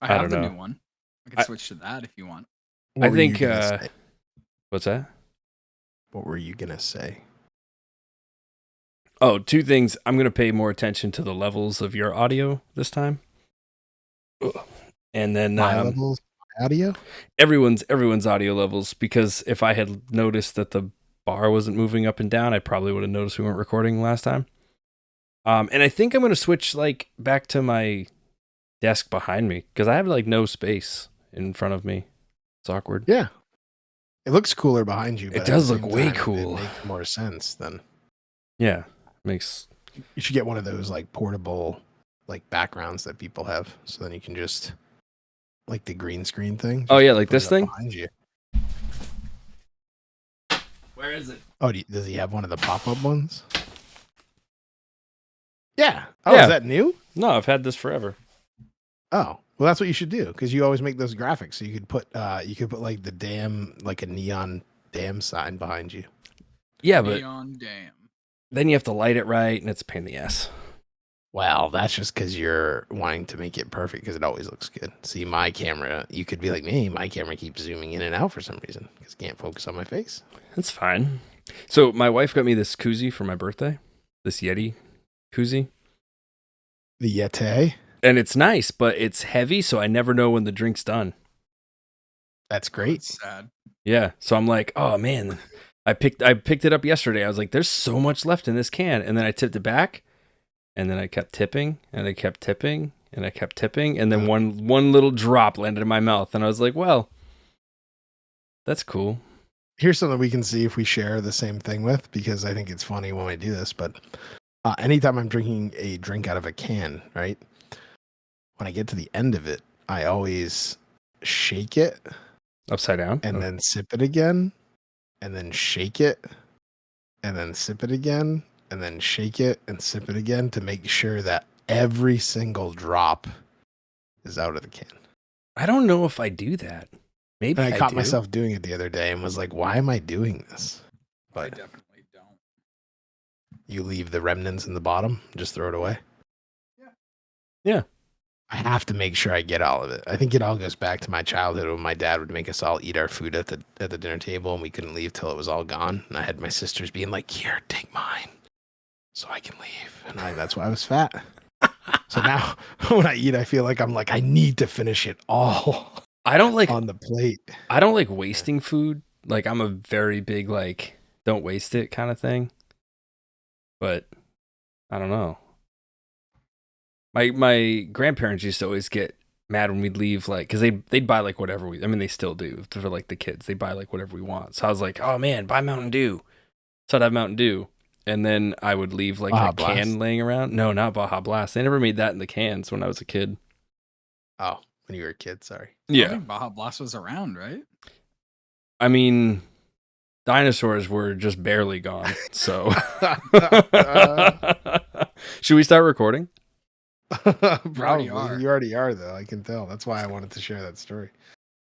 I I have don't the know. new one. I can switch to that if you want. I think. What's that? What were you gonna say? Oh, two things. I'm gonna pay more attention to the levels of your audio this time, and then My levels, audio. everyone's audio levels. Because if I had noticed that the bar wasn't moving up and down, I probably would have noticed we weren't recording last time. And I think I'm gonna switch like back to my desk behind me because I have like no space in front of me. It's awkward. Yeah, it looks cooler behind you. But It does at the look same way time, cool. It makes more sense then. Yeah, makes. You should get one of those like portable like backgrounds that people have, so then you can just like the green screen thing. Oh just yeah, like put this it up thing. behind you. Where is it? Oh, does he have one of the pop-up ones? Yeah. Oh, Yeah. is that new? No, I've had this forever. Oh, well, that's what you should do because you always make those graphics. So you could put like the dam, like a neon dam sign behind you. Yeah, but Neon Dam. then you have to light it right, and it's a pain in the ass. Well, that's just because you're wanting to make it perfect because it always looks good. See, my camera, you could be like me. My camera keeps zooming in and out for some reason because it can't focus on my face. That's fine. So my wife got me this koozie for my birthday, this Yeti koozie. The Yeti. And it's nice, but it's heavy, so I never know when the drink's done. That's great. That's sad. Yeah, so I'm like, oh man, I picked it up yesterday. I was like, there's so much left in this can, and then I tipped it back, and then I kept tipping, and I kept tipping, and I kept tipping, and then one little drop landed in my mouth, and I was like, well, that's cool. Here's something we can see if we share the same thing with, because I think it's funny when we do this. But anytime I'm drinking a drink out of a can, right? When I get to the end of it, I always shake it Upside down, and then sip it again, and then shake it, and then sip it again, and then shake it and sip it again to make sure that every single drop is out of the can. I don't know if I do that. Maybe And I caught do. myself doing it the other day and was like, why am I doing this? I But definitely don't. you leave the remnants in the bottom, just throw it away. Yeah. I have to make sure I get all of it. I think it all goes back to my childhood when my dad would make us all eat our food at the dinner table and we couldn't leave till it was all gone. And I had my sisters being like, here, take mine so I can leave. And that's why I was fat. So now when I eat, I feel like I need to finish it all. I don't like on the plate. I don't like wasting food. Like I'm a very big like don't waste it kind of thing. But I don't know. My grandparents used to always get mad when we'd leave, like, because they'd buy like whatever they still do for like the kids. They buy like whatever we want. So I was like, oh man, buy Mountain Dew. So I'd have Mountain Dew, and then I would leave like Baja a can Blast. laying around. No, not Baja Blast. They never made that in the cans when I was a kid. Oh, when you were a kid, sorry. I Yeah, think Baja Blast was around, right? I mean, dinosaurs were just barely gone. So should we start recording? Probably. are. You already are, though. I can tell. That's why I wanted to share that story.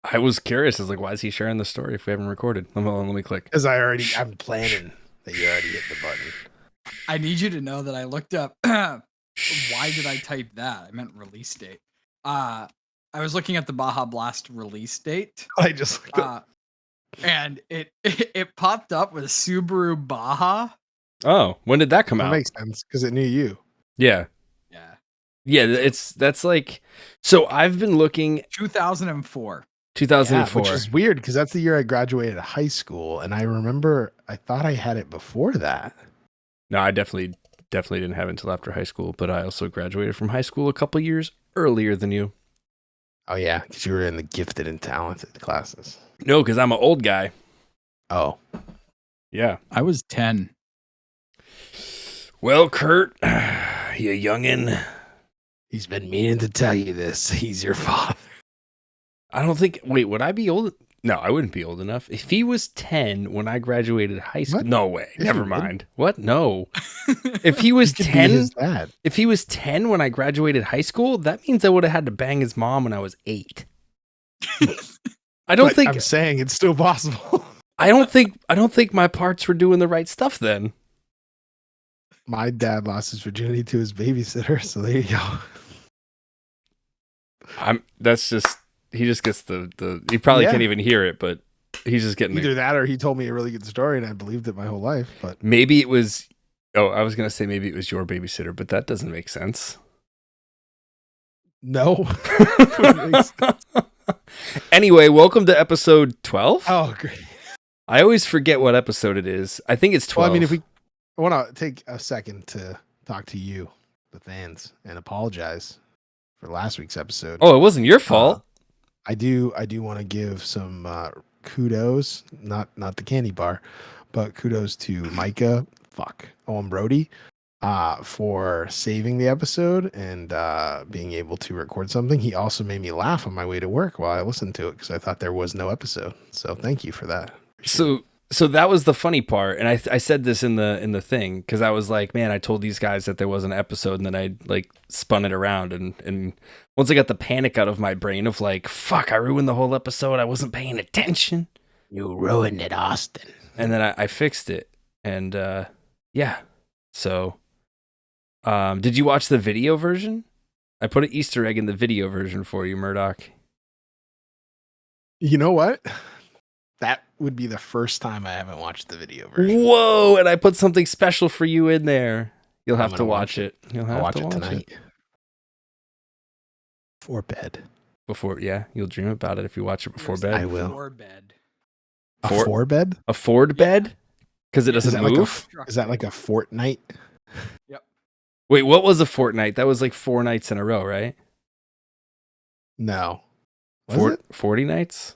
I was curious. I was like, why is he sharing the story if we haven't recorded? Let me click. Because I'm planning that you already hit the button. I need you to know that I looked up. Why did I type that? I meant release date. I was looking at the Baja Blast release date. I just looked up. And it popped up with Subaru Baja. Oh, when did that come That out? makes sense because it knew you. Yeah. Yeah. That's like, so I've been looking 2004. 2004. Which is weird because that's the year I graduated high school. And I remember I thought I had it before that. No, I definitely didn't have it until after high school, but I also graduated from high school a couple years earlier than you. Oh, yeah. Because you were in the gifted and talented classes. No, because I'm an old guy. Oh. Yeah. I was 10. Well, Kurt, you youngin'. He's been meaning to tell you this. He's your father. I don't think, wait, would I be old? No, I wouldn't be old enough. If he was 10 when I graduated high school, What? no way. Yes, Never you mind. What? No. If he was He could be 10, his dad. if he was 10 when I graduated high school, that means I would have had to bang his mom when I was 8. I don't But think I'm saying it's still possible. I don't think my parts were doing the right stuff then. My dad lost his virginity to his babysitter, so there you go. That's just he just gets the he probably Yeah. can't even hear it, but he's just getting Either that or he told me a really good story and I believed it my whole life. But maybe it was. Oh, I was gonna say maybe it was your babysitter, but that doesn't make sense. no. Anyway, welcome to episode 12. Oh, great. I always forget what episode it is. I think it's 12. Well, I mean, I want to take a second to talk to you, the fans, and apologize for last week's episode. Oh, it wasn't your fault. I do want to give some kudos, not the candy bar, but kudos to Micah, Owen Brody, for saving the episode and being able to record something. He also made me laugh on my way to work while I listened to it because I thought there was no episode. So thank you for that. So that was the funny part, and I said this in the thing because I was like, man, I told these guys that there was an episode, and then I like spun it around, and once I got the panic out of my brain of like, fuck, I ruined the whole episode. I wasn't paying attention. You ruined it, Austin. And then I fixed it, and yeah. So, did you watch the video version? I put an Easter egg in the video version for you, Murdock. You know what? That would be the first time I haven't watched the video version. Whoa! And I put something special for you in there. You'll have to gonna watch it. You'll have I'll watch to it watch tonight. it. Before bed. Before, yeah, you'll dream about it if you watch it before bed. I will. Before bed. Before bed? A Ford bed? Because it Is doesn't that move? is that like a fortnight? Yep. Wait, what was a fortnight? That was like 4 nights in a row, right? No. Was it? 40 nights?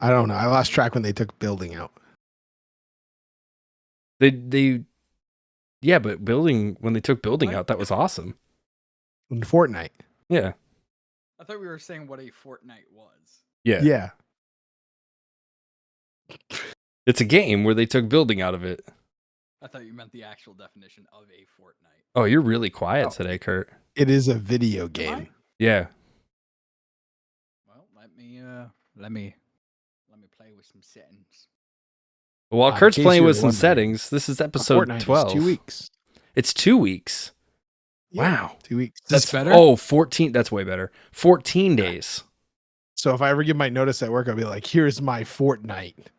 I don't know. I lost track when they took building out. They yeah, but when they took building out, that was awesome. In Fortnite. Yeah. I thought we were saying what a fortnight was. Yeah. Yeah. It's a game where they took building out of it. I thought you meant the actual definition of a fortnight. Oh, you're really quiet today, Kurt. It is a video Am game. I? Yeah. Well, let me play with some settings. While In Kurt's case playing you with were some wondering, settings, this is A episode fortnight 12. is 2 weeks. It's 2 weeks. Wow. 2 weeks. That's better? Oh, 14. That's way better. 14 days. So if I ever give my notice at work, I'll be like, here's my fortnight.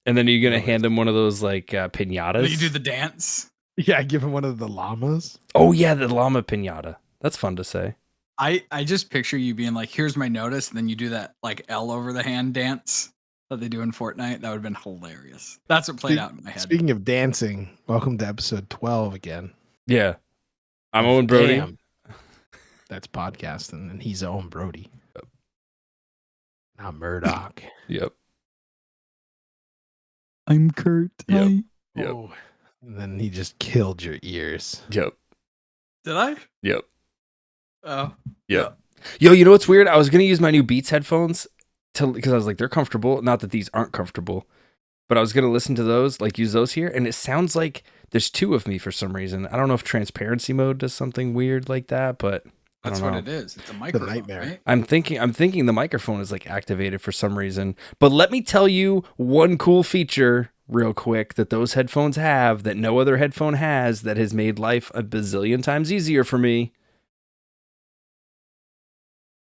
And then you're going No, to hand him one of those like pinatas. You do the dance. Yeah, I give him one of the llamas. Oh, yeah, the llama pinata. That's fun to say. I just picture you being like, here's my notice, and then you do that like L over the hand dance that they do in Fortnite. That would have been hilarious. That's what played out in my head. Speaking of dancing, welcome to episode 12 again. Yeah. I'm Owen Brody. Damn. That's podcasting, and he's Owen Brody. Not Murdock. Yep. I'm Kurt. Yep. Hi. Yep. Oh, and then he just killed your ears. Yep. Did I? Yep. Oh. Yep. Yo, you know what's weird? I was going to use my new Beats headphones because I was like, they're comfortable. Not that these aren't comfortable, but I was going to listen to those, like use those here. And it sounds like there's 2 of me for some reason. I don't know if transparency mode does something weird like that, but That's I don't what know. it is. It's a microphone, nightmare. right? I'm thinking the microphone is like activated for some reason. But let me tell you one cool feature real quick that those headphones have that no other headphone has that has made life a bazillion times easier for me.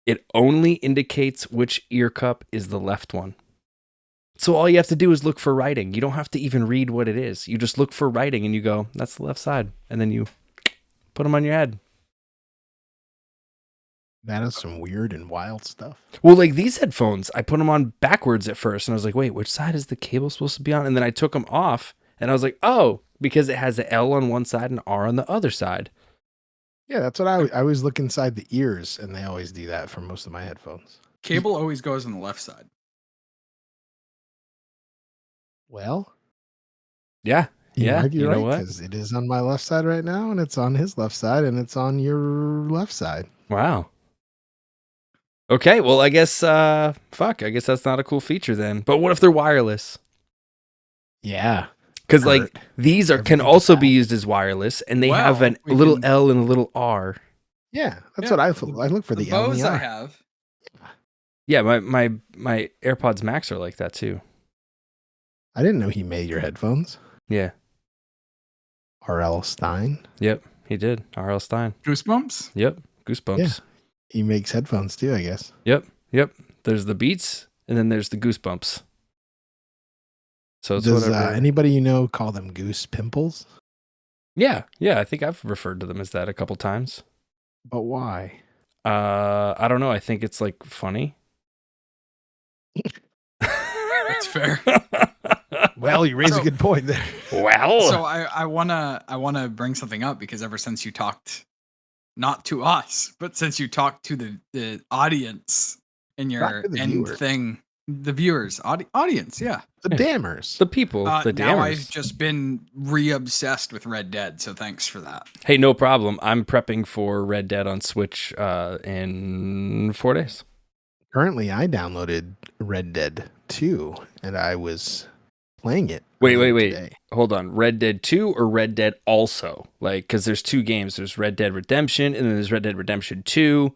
It only indicates which ear cup is the left one. So all you have to do is look for writing. You don't have to even read what it is. You just look for writing and you go, that's the left side. And then you put them on your head. That is some weird and wild stuff. Well, like these headphones, I put them on backwards at first, and I was like, wait, which side is the cable supposed to be on? And then I took them off, and I was like, oh, because it has the L on one side and R on the other side. Yeah, that's what I always look inside the ears, and they always do that for most of my headphones. Cable always goes on the left side. Well, Yeah. Yeah. might be You know right, what? because it is on my left side right now, and it's on his left side, and it's on your left side. Wow. Okay. Well, I guess, fuck, I guess that's not a cool feature then. But what if they're wireless? Yeah. Because like Kurt, these can everything's also bad. be used as wireless, and they have Well, a we little can- L and a little R. Yeah, that's Yeah, what I look for, the L and Bose the I R. have. Yeah, my AirPods Max are like that too. I didn't know he made your headphones. Yeah. R.L. Stein. Yep. He did. R.L. Stein. Goosebumps. Yep. Goosebumps. He makes headphones too, I guess. Yep. There's the Beats, and then there's the Goosebumps. So it's Does whatever. anybody you know call them goose pimples? Yeah. I think I've referred to them as that a couple times. But why? I don't know. I think it's like funny. That's fair. Well, you raise a good point there. Well, So I wanna bring something up because ever since you talked, not to us, but since you talked to the audience in Talk your to the end viewers. thing, the viewers, audience, yeah. The dammers. the people, the Now I've dammers. just been re-obsessed with Red Dead, so thanks for that. Hey, no problem. I'm prepping for Red Dead on Switch in 4 days. Currently, I downloaded Red Dead 2, and I was playing it. Wait. today. Hold on. Red Dead 2 or Red Dead also? Like, because there's 2 games. There's Red Dead Redemption, and then there's Red Dead Redemption 2.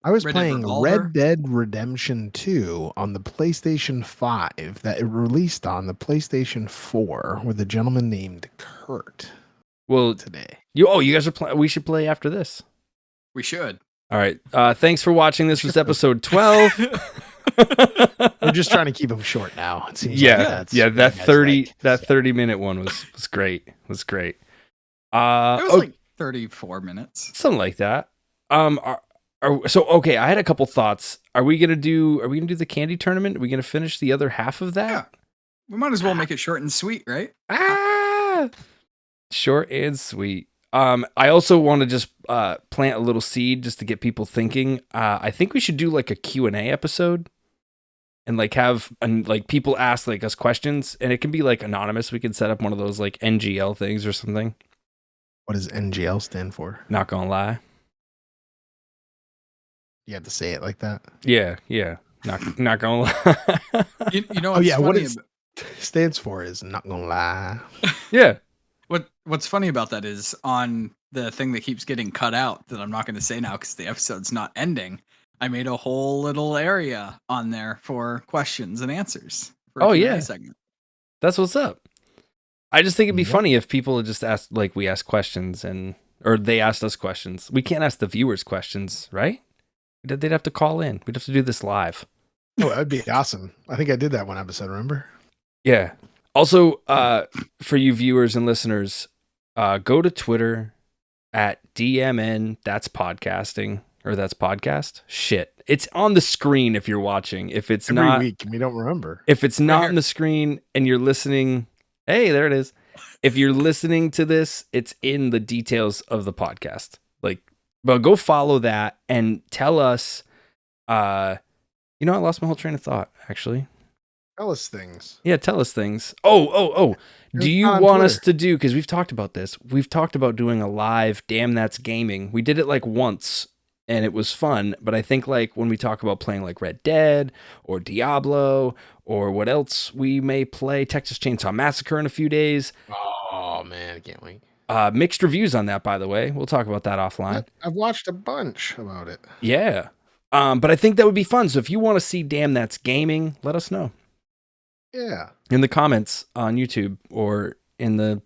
I was Red Dead playing Revolver? Red Dead Redemption 2 on the PlayStation 5 that it released on the PlayStation 4 with a gentleman named Kurt Well, today. you guys are playing. We should play after this. We should. All right. Thanks for watching. This was episode 12. We're just trying to keep them short now. It seems Yeah, like that's yeah. what That you guys 30 like. that 30-minute one was great. Was great. It was Oh, like 34 minutes. something like that. Okay, I had a couple thoughts. Are we gonna do the candy tournament? Are we gonna finish the other half of that? Yeah. We might as well make it short and sweet, right? Short and sweet. I also want to just plant a little seed just to get people thinking. I think we should do like a Q&A episode and like have like people ask like us questions, and it can be like anonymous. We can set up one of those like NGL things or something. What does NGL stand for? Not gonna lie. You have to say it like that. Yeah. Not gonna lie. You know Oh what's yeah, what funny it stands for is not gonna lie. Yeah. What's funny about that is on the thing that keeps getting cut out that I'm not going to say now because the episode's not ending. I made a whole little area on there for questions and answers. For a Oh, Q&A yeah. segment. That's what's up. I just think it'd be Yep. funny if people just asked, like, we asked questions or they asked us questions. We can't ask the viewers questions, right? They'd have to call in. We'd have to do this live. Oh, that'd be awesome. I think I did that one episode, remember? Yeah. Also, for you viewers and listeners, go to Twitter at DMN. That's podcasting or that's podcast. Shit, it's on the screen if you're watching. If it's Every not, week, and we don't remember. if it's not here. on the screen and you're listening, hey, there it is. If you're listening to this, it's in the details of the podcast. Like, but go follow that and tell us. I lost my whole train of thought. Actually. Tell us things. Yeah, tell us things. Oh. It's Do you on want us Twitter. to do, because we've talked about this, we've talked about doing a live Damn That's Gaming. We did it like once and it was fun, but I think like when we talk about playing like Red Dead or Diablo or what else we may play, Texas Chainsaw Massacre in a few days. Oh man, I can't wait. Mixed reviews on that, by the way. We'll talk about that offline. I've watched a bunch about it. Yeah. But I think that would be fun. So if you want to see Damn That's Gaming, let us know. Yeah. In the comments on YouTube or in the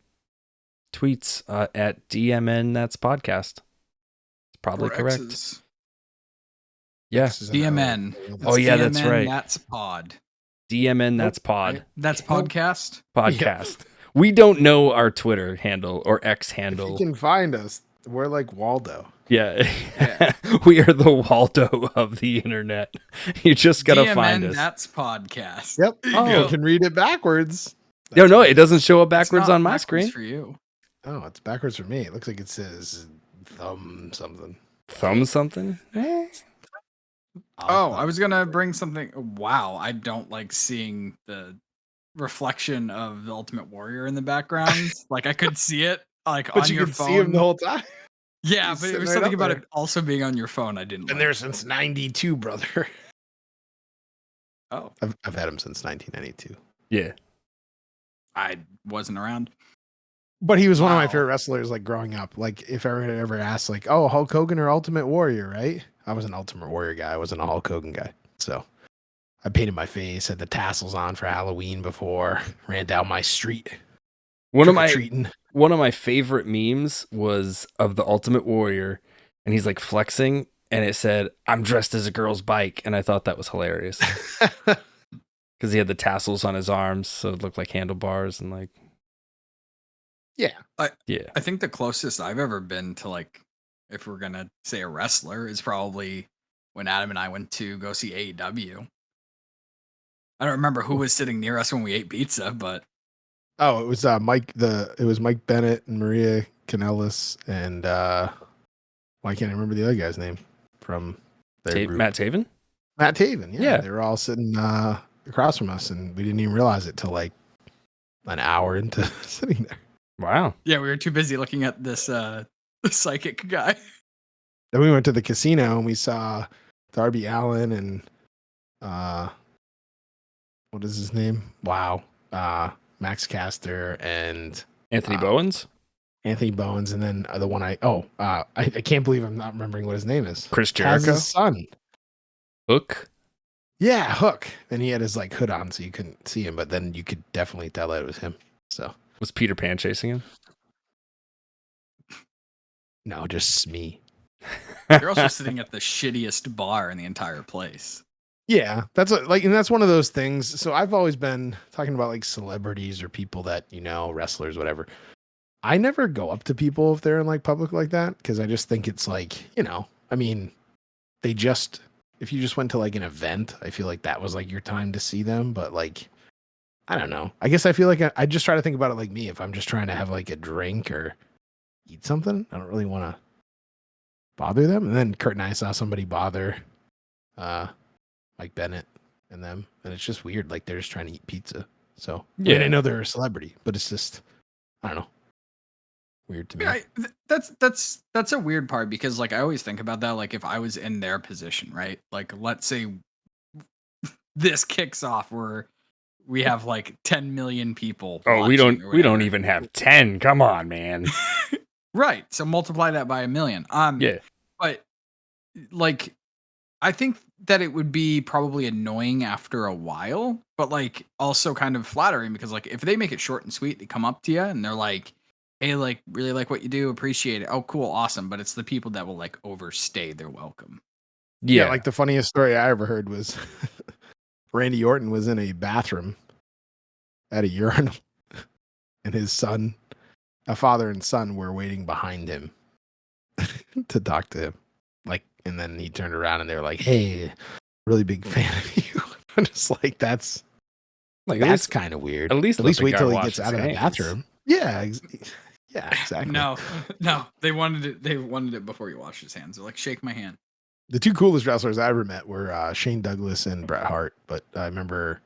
tweets at DMN That's Podcast. It's probably Or correct. X's. Yeah. This is an DMN. hour. Oh, yeah, that's DMN, right. That's pod. DMN That's Nope, Pod. right? That's Nope. podcast. Podcast. We don't know our Twitter handle or X If handle. you can find us, we're like Waldo. Yeah. Yeah. We are the Waldo of the internet. You just got to DMN, find us. That's podcast. Yep. Oh. You can read it backwards. No, it doesn't show up It's backwards not on my backwards screen. for you. Oh, it's backwards for me. It looks like it says thumb something. Thumb something? Oh, I was gonna bring something. Wow, I don't like seeing the reflection of the Ultimate Warrior in the background. Like I could see it, like But on you your can phone. see him the whole time. Yeah, He's but it sitting was right something up about there. it also being on your phone. I didn't. Been like. there since '92, brother. Oh, I've had him since 1992. Yeah. I wasn't around. But he was one of my Wow. favorite wrestlers, like growing up. Like if I ever asked, like, "Oh, Hulk Hogan or Ultimate Warrior?" Right? I was an Ultimate Warrior guy. I wasn't a Hulk Hogan guy. So I painted my face, had the tassels on for Halloween before, ran down my street. One of my trick-or-treating. favorite memes was of the Ultimate Warrior, and he's like flexing, and it said, "I'm dressed as a girl's bike," and I thought that was hilarious because he had the tassels on his arms, so it looked like handlebars and like. Yeah. Yeah. I think the closest I've ever been to, like, if we're gonna say a wrestler, is probably when Adam and I went to go see AEW. I don't remember who was sitting near us when we ate pizza, but Oh, it was It was Mike Bennett and Maria Kanellis and why can't I remember the other guy's name from their group? Matt Taven? Matt Taven. Yeah. They were all sitting across from us, and we didn't even realize it till like an hour into sitting there. Wow. yeah, we were too busy looking at this psychic guy. Then we went to the casino and we saw Darby Allin and what is his name? Wow. Max Caster and Anthony Bowens? Anthony Bowens, and then the one I can't believe I'm not remembering what his name is. Chris Jericho? Taz's son. Hook? Yeah, Hook. And he had his like hood on so you couldn't see him, but then you could definitely tell that it was him. So Was Peter Pan chasing him? no, just me. You're also sitting at the shittiest bar in the entire place. Yeah, that's and that's one of those things. So I've always been talking about like celebrities or people that, wrestlers, whatever. I never go up to people if they're in like public like that because I just think it's like, I mean, if you just went to like an event, I feel like that was like your time to see them. But like, I don't know. I guess I feel like I just try to think about it like me. If I'm just trying to have like a drink or eat something, I don't really want to bother them. And then Kurt and I saw somebody bother Mike Bennett and them, and it's just weird. Like they're just trying to eat pizza. So Yeah. I know they're a celebrity, but it's just, I don't know, weird to me. Yeah, that's a weird part because like I always think about that. Like if I was in their position, right? Like let's say this kicks off where we have like 10 million people. Oh, we watching or don't whatever. even have 10. Come on, man. Right. So multiply that by 1 million. Yeah. But like I think that it would be probably annoying after a while, but like also kind of flattering because like if they make it short and sweet, they come up to you and they're like, "Hey, like really like what you do, appreciate it. Oh, cool, awesome." But it's the people that will like overstay their welcome. Yeah, like the funniest story I ever heard was Randy Orton was in a bathroom at a urinal, and his son, a father and son, were waiting behind him to talk to him. Like, and then he turned around and they were like, "Hey, really big fan of you." I'm just like, that's kind of weird. At least wait the guy till he wash gets his out of the hands. bathroom. Yeah, yeah, exactly. No, they wanted it. They wanted it before you wash his hands. They're like, "Shake my hand." The two coolest wrestlers I ever met were Shane Douglas and Bret Hart. But I remember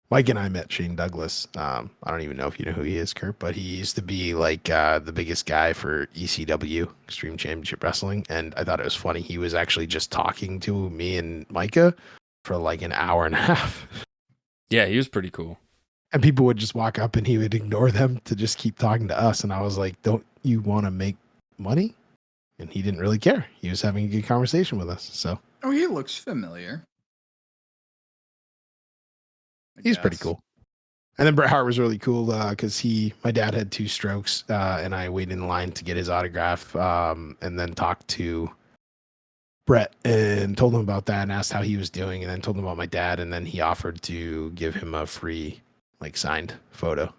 Mike and I met Shane Douglas. I don't even know if you know who he is, Kurt, but he used to be like the biggest guy for ECW, Extreme Championship Wrestling. And I thought it was funny. He was actually just talking to me and Micah for like an hour and a half. Yeah, he was pretty cool. And people would just walk up and he would ignore them to just keep talking to us. And I was like, "Don't you want to make money?" And he didn't really care. He was having a good conversation with us. So Oh, he looks familiar. he's pretty cool. And then Bret Hart was really cool because my dad had 2 strokes and I waited in line to get his autograph and then talked to Bret and told him about that and asked how he was doing and then told him about my dad. And then he offered to give him a free like signed photo,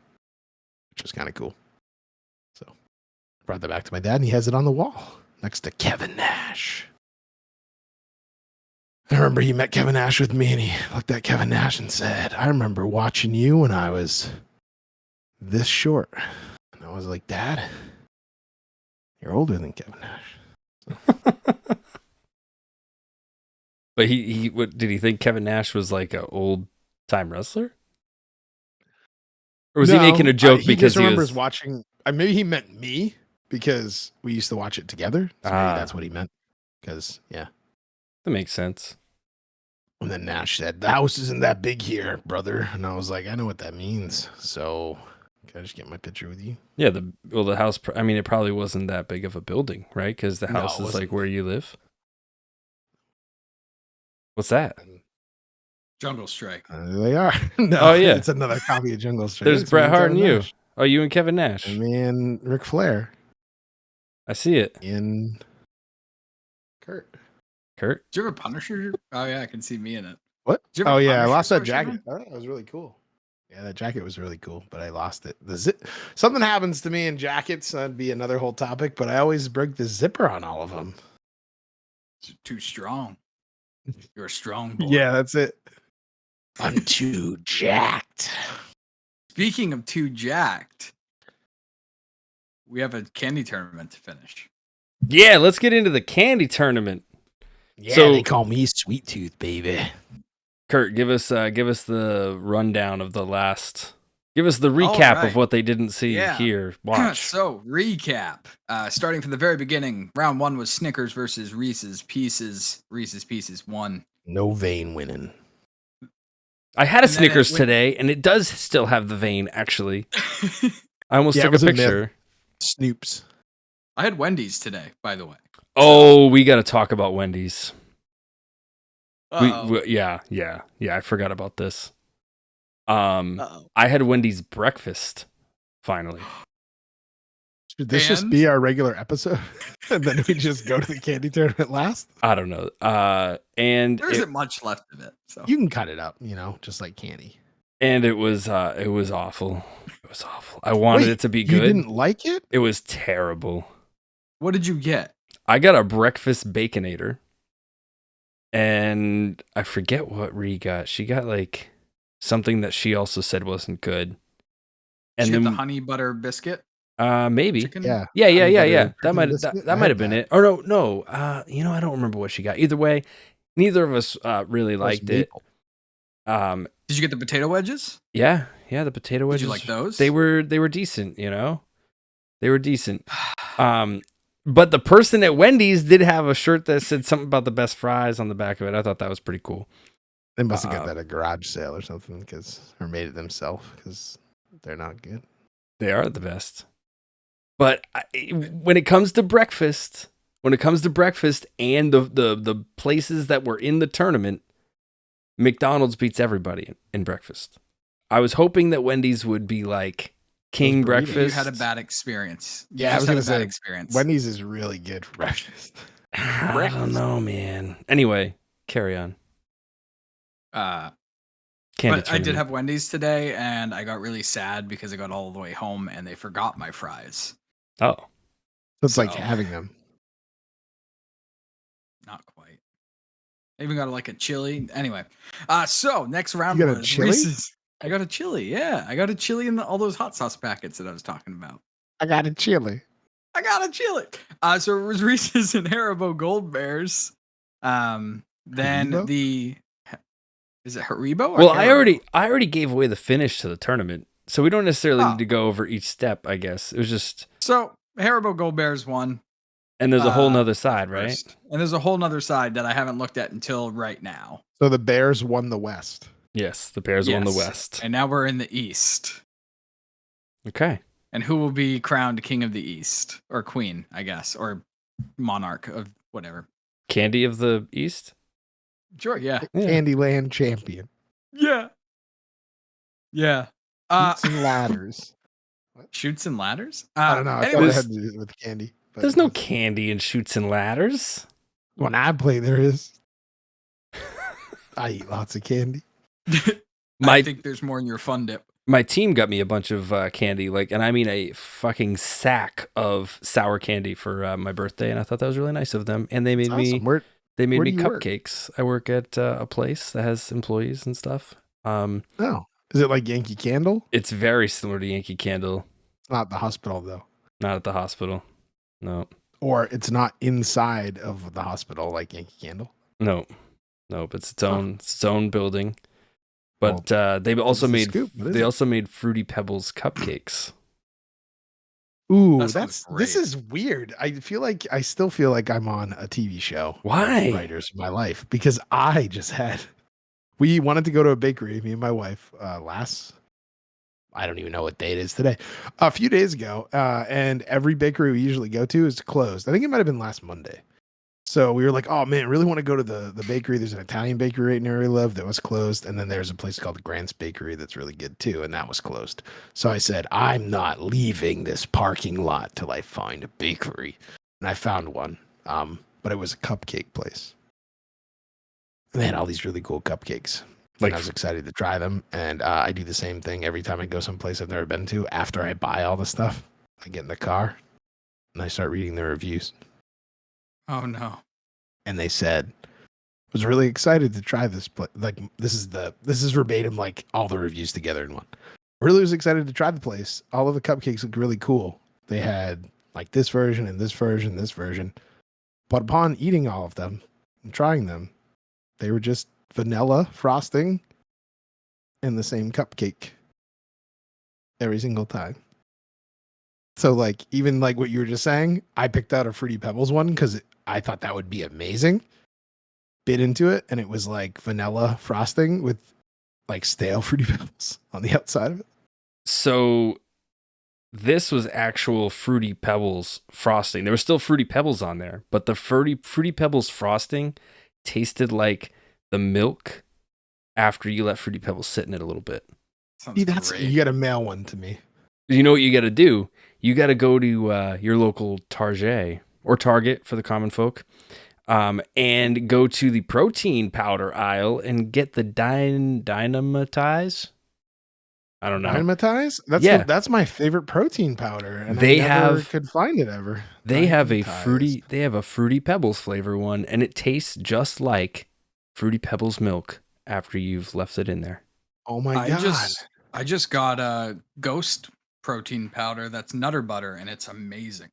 which was kind of cool. So I brought that back to my dad and he has it on the wall next to Kevin Nash. I remember he met Kevin Nash with me and he looked at Kevin Nash and said, "I remember watching you when I was this short." And I was like, "Dad, you're older than Kevin Nash." But what did he think Kevin Nash was like an old time wrestler? Or was he making a joke because he remembers watching? Maybe he meant me because we used to watch it together. So maybe that's what he meant. Because yeah, that makes sense. And then Nash said, "The house isn't that big here, brother." And I was like, "I know what that means. So can I just get my picture with you?" Yeah, the house. I mean, it probably wasn't that big of a building, right? Because the house is like where you live. What's that? Jungle Strike. They are. No, oh yeah, it's another copy of Jungle Strike. There's Bret Hart and you. Oh, you and Kevin Nash. And me and Ric Flair. I see it. In Kurt. Kurt? Do you have a Punisher? Oh yeah, I can see me in it. What? Did you have a Oh yeah, I Punisher lost that sweatshirt, jacket. man? Oh, that was really cool. Yeah, that jacket was really cool, but I lost it. The zip. Something happens to me in jackets. That'd be another whole topic. But I always break the zipper on all of them. It's too strong. You're a strong boy. Yeah, that's it. I'm too jacked. Speaking of too jacked, we have a candy tournament to finish. Yeah, let's get into the candy tournament. Yeah, So- they call me Sweet Tooth, baby. Kurt, give us the rundown of the last. Give us the recap right. of what they didn't see, Yeah. hear, watch. So, recap. Starting from the very beginning, round 1 was Snickers versus Reese's Pieces. Reese's Pieces won. No vein winning. I had a And then it Snickers went- today, and it does still have the vein, actually. I almost Yeah, it took a was a myth. picture. Snoops. I had Wendy's today, by the way. Oh, we got to talk about Wendy's. Uh-oh. Yeah, I forgot about this. Uh-oh. I had Wendy's breakfast, finally. Should this just And? be our regular episode? And then we just go to the candy tournament last? I don't know. And There isn't much left of it. So You can cut it up, just like candy. it was awful. It was awful. I wanted Wait, it to be You good. didn't like it? It was terrible. what did you get? I got a breakfast baconator, and I forget what Ree got. She got like something that she also said wasn't good. And Did you then get the honey butter biscuit? maybe. Chicken? Yeah. Yeah. Honey butter That chicken might biscuit? that I might had have been that. it. Or no. I don't remember what she got. Either way, neither of us really That was liked it. maple. Did you get the potato wedges? Yeah, the potato wedges. Did you like those? They were decent, They were decent. But the person at Wendy's did have a shirt that said something about the best fries on the back of it. I thought that was pretty cool. They must have got that at a garage sale or something, or made it themselves because they're not good. They are the best. But when it comes to breakfast, and the places that were in the tournament, McDonald's beats everybody in breakfast. I was hoping that Wendy's would be like king burritos. breakfast. You had a bad experience. You Yeah, I just was had gonna a bad say, experience. Wendy's is really good for breakfast. I don't know, man. Anyway, carry on. But Candy I did tournament. have Wendy's today, and I got really sad because I got all the way home and they forgot my fries. Oh, So it's like So- having them. Not quite. I even got like a chili. Anyway, so next round You got a was chili? Reese's. I got a chili. Yeah, I got a chili in all those hot sauce packets that I was talking about. I got a chili. I got a chili. So it was Reese's and Haribo Gold Bears. Then Haribo? Is it Haribo? Or well, Haribo? I already gave away the finish to the tournament, so we don't necessarily Oh. need to go over each step. I guess it was just, So Haribo Gold Bears won. and there's a whole nother first. side, right? And there's a whole nother side that I haven't looked at until right now. So the Bears won the West. Yes, the Bears won the Yes. West. And now we're in the East. Okay, And who will be crowned King of the East? Or Queen, I guess. Or Monarch of whatever. Candy of the East. Sure, yeah. Yeah. Candyland champion. Yeah. Yeah. Chutes and ladders. Shoots and ladders? I don't know. I thought it anyways, had to do with candy. But There's no candy in Shoots and Ladders. When I play, there is. I eat lots of candy. I My think there's more in your fun dip. my team got me a bunch of candy, and I mean a fucking sack of sour candy for my birthday, and I thought that was really nice of them. And they made Awesome. me Where they made where me do you work? cupcakes. I work at a place that has employees and stuff. Oh, is it like Yankee Candle? It's very similar to Yankee Candle, It's not the hospital though, not at the hospital. No, or it's not inside of the hospital like Yankee Candle. no, it's its own building. But they've also the made scoop. What is they it? also made Fruity Pebbles cupcakes. Ooh, That sounds this great. is weird. I still feel like I'm on a TV show. Why? Writers of my life, because I just had. We wanted to go to a bakery, me and my wife, I don't even know what day it is today, a few days ago, and every bakery we usually go to is closed. I think it might have been last Monday. So we were like, oh man, really want to go to the bakery. There's an Italian bakery right near where we live that was closed. And then there's a place called the Grant's Bakery that's really good too. And that was closed. So I said, I'm not leaving this parking lot till I find a bakery. And I found one. But it was a cupcake place. And they had all these really cool cupcakes. Like- And I was excited to try them. And I do the same thing every time I go someplace I've never been to. After I buy all the stuff, I get in the car and I start reading the reviews. Oh no. And they said, was really excited to try this. Like this is verbatim, like all the reviews together in one. Really was excited to try the place. All of the cupcakes looked really cool. They had like this version and this version, this version. But upon eating all of them and trying them, they were just vanilla frosting and the same cupcake every single time. So like, even like what you were just saying, I picked out a Fruity Pebbles one because I thought that would be amazing. Bit into it, and it was like vanilla frosting with like stale Fruity Pebbles on the outside of it. So this was actual Fruity Pebbles frosting. There was still Fruity Pebbles on there, but the Fruity Pebbles frosting tasted like the milk after you let Fruity Pebbles sit in it a little bit. Sounds That's great. you got to mail one to me. You know what you got to do? You got to go to your local Target or Target for the common folk, and go to the protein powder aisle and get the Dynamitize. I don't know. Dynamitize? That's my favorite protein powder, and They I never have- could find it ever. They have a Dynamitize. Fruity Pebbles flavor one, and it tastes just like Fruity Pebbles milk after you've left it in there. Oh my I god! I just got a Ghost protein powder that's Nutter Butter, and it's amazing.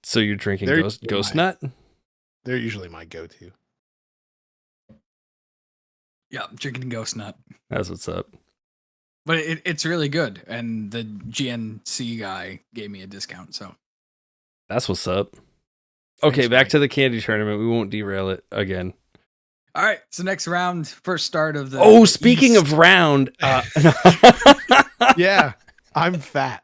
So you're drinking They're Ghost my- Nut? They're usually my go-to. Yeah, I'm drinking Ghost Nut. That's what's up. But it's really good, and the GNC guy gave me a discount, so That's what's up. Okay, Thanks, back Mike. to the candy tournament. We won't derail it again. all right. So next round, first start of the. Oh, the speaking East. of round, Yeah, I'm fat.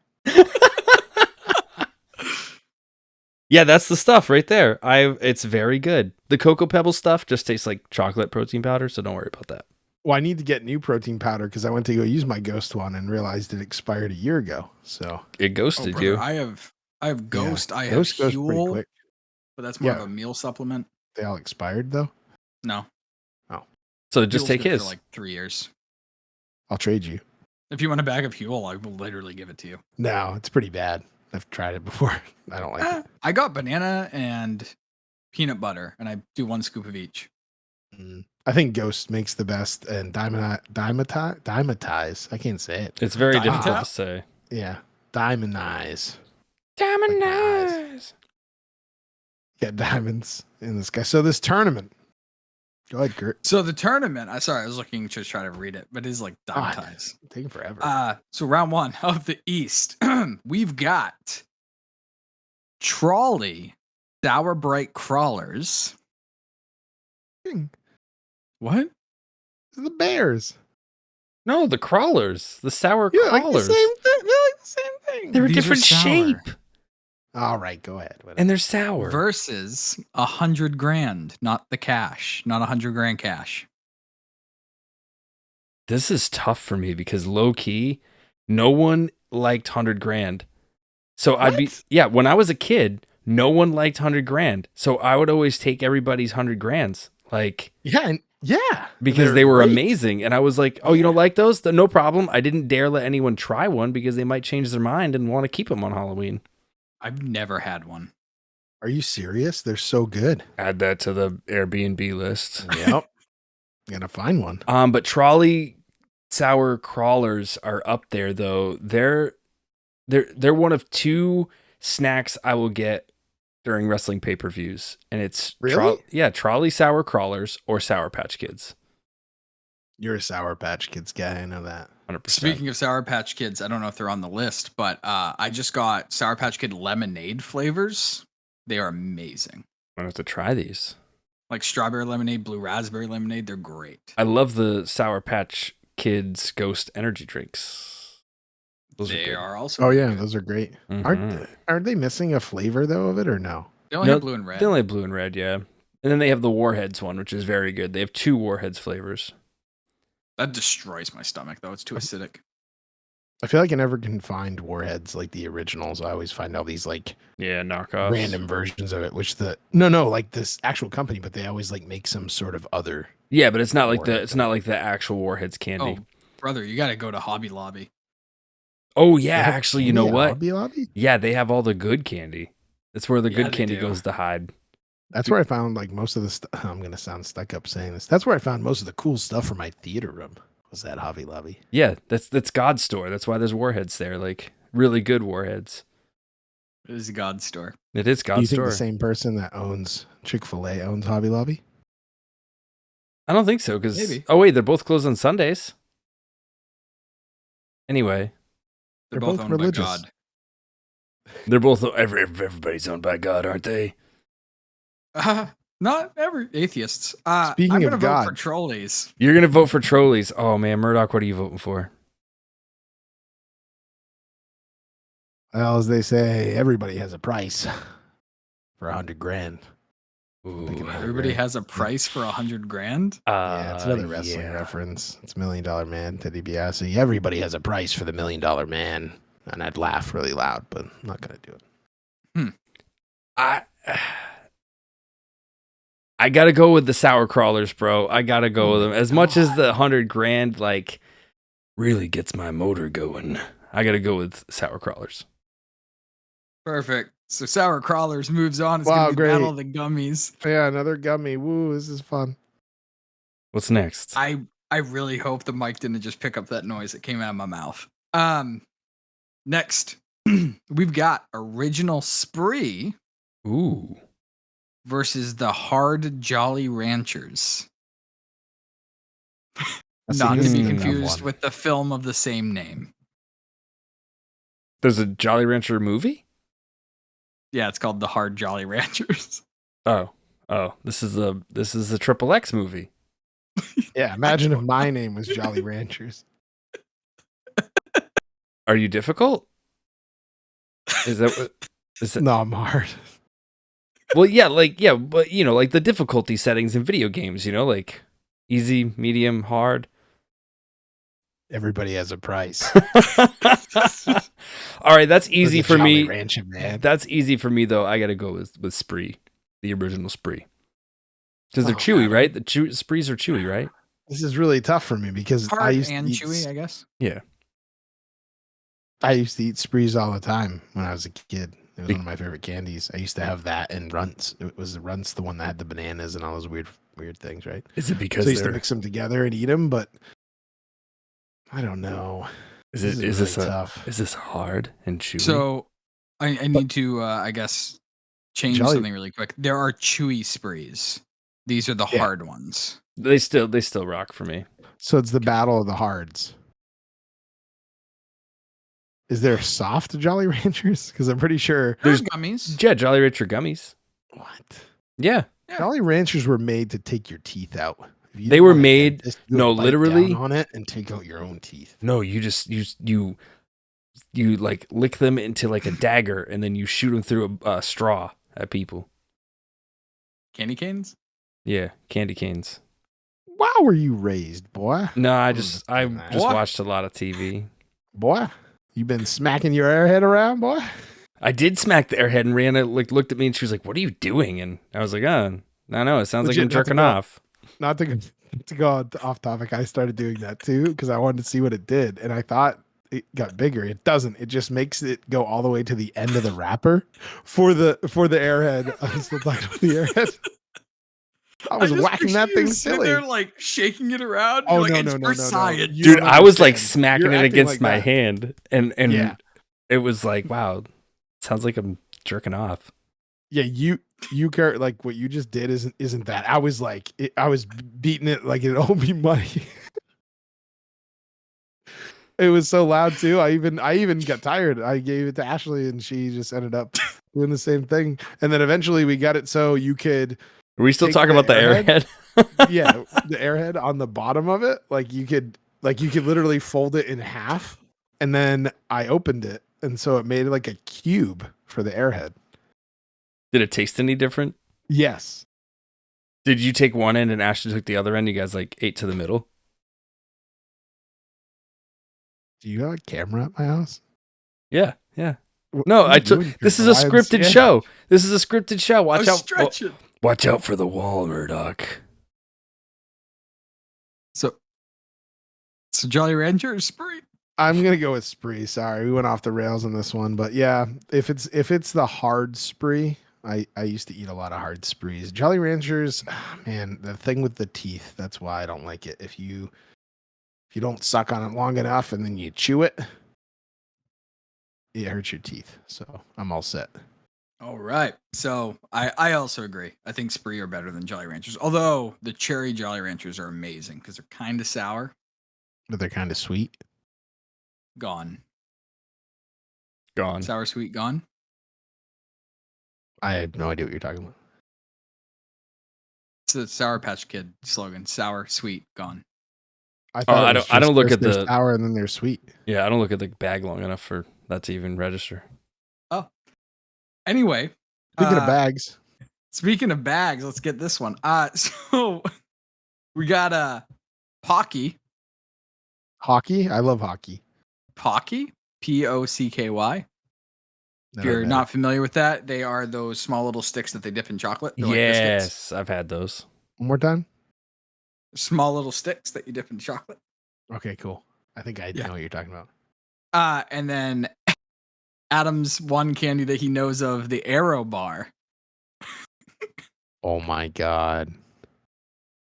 yeah, that's the stuff right there. It's very good. The Cocoa Pebble stuff just tastes like chocolate protein powder, so don't worry about that. Well, I need to get new protein powder because I went to go use my Ghost one and realized it expired a year ago. So It Oh, ghosted brother, you. I have Ghost. I have Ghost goes pretty Huel, quick. but that's more Yeah. of a meal supplement. They all expired though. No, So just Huel's take good his. for like 3 years. I'll trade you. If you want a bag of Huel, I will literally give it to you. No, it's pretty bad. I've tried it before. I don't like it. I got banana and peanut butter, and I do 1 scoop of each. I think Ghost makes the best, and Dymatize. I can't say it. It's very Diamond difficult Tap? to say. Yeah, Diamondize. Diamond Like my eyes. Get diamonds in the sky. So this tournament. Go ahead, Kurt. So the tournament, I was looking to try to read it, but it's like God. diametize. Taking forever. So round 1 of the East, we've got Trolley Sour Bright Crawlers. What? The Bears. No, the crawlers. The sour Yeah, like the crawlers. same thing. They're like the same thing. They're a These are different sour. shape. All right, go ahead. Whatever. And they're sour. Versus 100 grand, not the cash, not 100 grand cash. This is tough for me because low key, no one liked 100 grand. So I'd be, What? yeah, when I was a kid, no one liked 100 grand. So I would always take everybody's 100 grands. Like, Yeah, yeah. because They're they were great. amazing. And I was like, oh, you don't like those? No problem. I didn't dare let anyone try one because they might change their mind and want to keep them on Halloween. I've never had one. Are you serious? They're so good. Add that to the Airbnb list. Yep. Gotta find one. But trolley sour crawlers are up there though. They're one of 2 snacks I will get during wrestling pay-per-views, and it's Really? trolley sour crawlers or Sour Patch Kids. You're a Sour Patch Kids guy. I know that. 100%. Speaking of Sour Patch Kids, I don't know if they're on the list, but I just got Sour Patch Kid lemonade flavors. They are amazing. I'm gonna have to try these. Like strawberry lemonade, blue raspberry lemonade. They're great. I love the Sour Patch Kids Ghost energy drinks. Those They good. are also. Oh really yeah, good. those are great. Mhm. Aren't they missing a flavor though of it or no? They only No, have blue and red. They only have blue and red, yeah. And then they have the Warheads one, which is very good. They have 2 Warheads flavors. That destroys my stomach though. It's too acidic. I feel like I never can find Warheads like the originals. I always find all these like Yeah, knockoffs. random versions of it, which no, like this actual company, but they always like make some sort of other. Yeah, but it's not like Warhead. it's not like the actual Warheads candy. Oh, brother, you got to go to Hobby Lobby. Oh yeah, They have actually, you candy know at what? Hobby Lobby? Yeah, they have all the good candy. That's where the Yeah, good they candy do. goes to hide. That's where I found like most of the stuff. I'm gonna sound stuck up saying this. That's where I found most of the cool stuff for my theater room. Was that Hobby Lobby? Yeah, that's God's store. That's why there's Warheads there, like really good Warheads. It is a God store. It is Do you God's think store. the same person that owns Chick-fil-A owns Hobby Lobby? I don't think so, because Maybe. oh wait, they're both closed on Sundays. Anyway, They're They're both both owned religious. by God. they're both everybody's owned by God, aren't they? Not every atheists. Speaking I'm of gonna vote God. for trolleys. You're gonna vote for Trolleys. Oh man, Murdock, what are you voting for? Well, as they say, everybody has a price for $100,000. Ooh. Thinking about it. Everybody Right. has a price for $100,000. Yeah, it's another wrestling reference. It's $1 Million Man, Teddy DiBiase. Everybody has a price for the $1 Million Man. And I'd laugh really loud, but I'm not gonna do it. I gotta go with the sour crawlers, bro. I gotta go with them. As much as the $100,000 like really gets my motor going, I gotta go with sour crawlers. Perfect. So Sour Crawlers moves on. It's Wow, gonna be great. Battle of the Gummies. Yeah, another gummy. Woo, this is fun. What's next? I really hope the mic didn't just pick up that noise that came out of my mouth. Next, we've got Original Spree Ooh. versus the Hard Jolly Ranchers. That Not to seems be like a tough confused one. with the film of the same name. There's a Jolly Rancher movie? Yeah, it's called the Hard Jolly Ranchers. Oh. This is a Triple X movie. Yeah, imagine if my name was Jolly Ranchers. Are you difficult? Is that No, I'm hard. well, but you know, like the difficulty settings in video games, you know, like easy, medium, hard. Everybody has a price. All right, that's easy for Jolly me. Rancher, man. That's easy for me though. I gotta go with Spree, the original Spree, because they're Oh, chewy, man. right? The Sprees are chewy, right? This is really tough for me because I Hard used and to eat, chewy, I guess. Yeah. I used to eat Sprees all the time when I was a kid. It was one of my favorite candies. I used to have that and Runts. It was the Runts, the one that had the bananas and all those weird things, right? Is it because So I used to mix them together and eat them, but I don't know. is Tough? this hard and chewy? So I need to, I guess, change Jolly- something really quick. There are chewy Sprees. These are the Yeah. hard ones. they still rock for me. So it's the battle of the hards. Is there soft Jolly Ranchers? Because I'm pretty sure. There's gummies. Yeah, Jolly Rancher gummies. What? Yeah. Yeah. Jolly Ranchers were made to take your teeth out. If you They didn't were wanna made- eat this, you no, would bite literally- down on it and take out your own teeth. No, you just you like lick them into like a dagger, and then you shoot them through a straw at people. Candy canes? Yeah, candy canes. Wow, were you raised, boy? No, I I'm just kidding, man. just What? watched a lot of TV. Boy, you been smacking your airhead around, boy? I did smack the airhead, and Rihanna looked at me and she was like, "What are you doing?" And I was like, "Oh, I know. It sounds like Legit, I'm not to jerking go- off." Not to go off topic, I started doing that too because I wanted to see what it did, and I thought it got bigger. It doesn't. It just makes it go all the way to the end of the wrapper for the airhead. I'm still talking about the airhead. I was just whacking picture that you thing sitting silly. there like shaking it around. Oh, You're like, no, it's no, for no, no, no. science. You Dude, don't I was like understand. smacking You're it acting against like my that. hand, and Yeah. it was like, wow, sounds like I'm jerking off. Yeah, you care like what you just did isn't that. I was like I was beating it like it owed me money. It was so loud too. I even got tired. I gave it to Ashley and she just ended up doing the same thing. And then eventually we got it so you could Are we still Take talking the about the airhead? yeah, the airhead on the bottom of it, like you could literally fold it in half and then I opened it and so it made it like a cube for the airhead. Did it taste any different? Yes. Did you take one end and Ashley took the other end? You guys like ate to the middle? Do you have a camera at my house? Yeah, yeah. What No, are you doing here? this is a Why I'm scripted scared? show. This is a scripted show. Watch out. Stretching. Watch out for the wall, Murdock. So Jolly Rancher or Spree? I'm gonna go with Spree. Sorry, we went off the rails on this one, but yeah, if it's the hard Spree, I used to eat a lot of hard Sprees. Jolly Ranchers, man, the thing with the teeth. That's why I don't like it. If you don't suck on it long enough and then you chew it, it hurts your teeth. So I'm all set. All right. So I also agree. I think Spree are better than Jolly Ranchers. Although the cherry Jolly Ranchers are amazing because they're kind of sour. But they're kind of sweet. Gone. Gone. Sour sweet gone. I have no idea what you're talking about. It's the Sour Patch Kid slogan. Sour sweet gone. I thought I it was don't just look first at they're the- sour and then they're sweet. Yeah, I don't look at the bag long enough for that to even register. Anyway. Speaking of bags, Speaking of bags, let's get this one. So we got Pocky. hockey. I love hockey. Pocky. Pocky. If you're not familiar with that, they are those small little sticks that they dip in chocolate. They're like biscuits. Yes, I've had those. One more time. Small little sticks that you dip in chocolate. Okay, cool. I think I know what you're talking about. And then Adam's one candy that he knows of, the Aero Bar. Oh my god.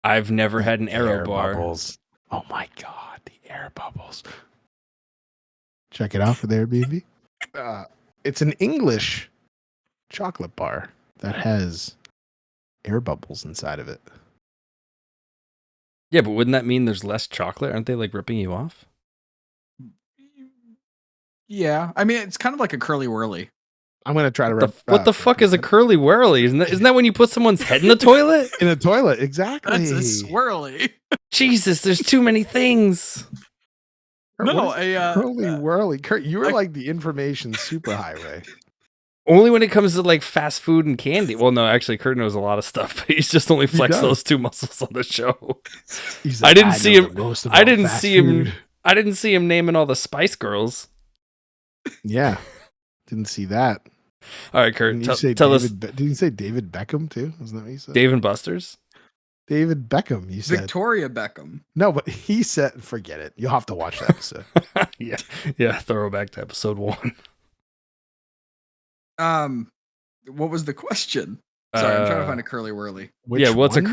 I've never had an Aero Air bar. bubbles. Oh my god, the air bubbles. Check it out for the Airbnb. It's an English chocolate bar that has air bubbles inside of it. Yeah, but wouldn't that mean there's less chocolate? Aren't they like ripping you off? Yeah. I mean, it's kind of like a curly whirly. I'm gonna try to What the fuck is a curly whirly? Isn't that when you put someone's head in the toilet? in a toilet? Exactly. That's a swirly. Jesus, there's too many things. Kurt, No, what is curly whirly. Kurt, you were like the information superhighway. Only when it comes to like fast food and candy. Well, no, actually, Kurt knows a lot of stuff, but he's just only flexed does. those two muscles on the show. He's I didn't see know him- the most I about didn't fast see him- food." I didn't see him naming all the Spice Girls. Yeah, didn't see that. All right, Kurt, Didn't you say tell us Did you say David Beckham too? Wasn't that what you said? Dave and Buster's. David Beckham. You said Victoria Beckham. no, but he said forget it. You'll have to watch that episode. yeah, throwback to episode 1. What was the question? Sorry, I'm trying to find a curly whirly. Yeah, what's one? a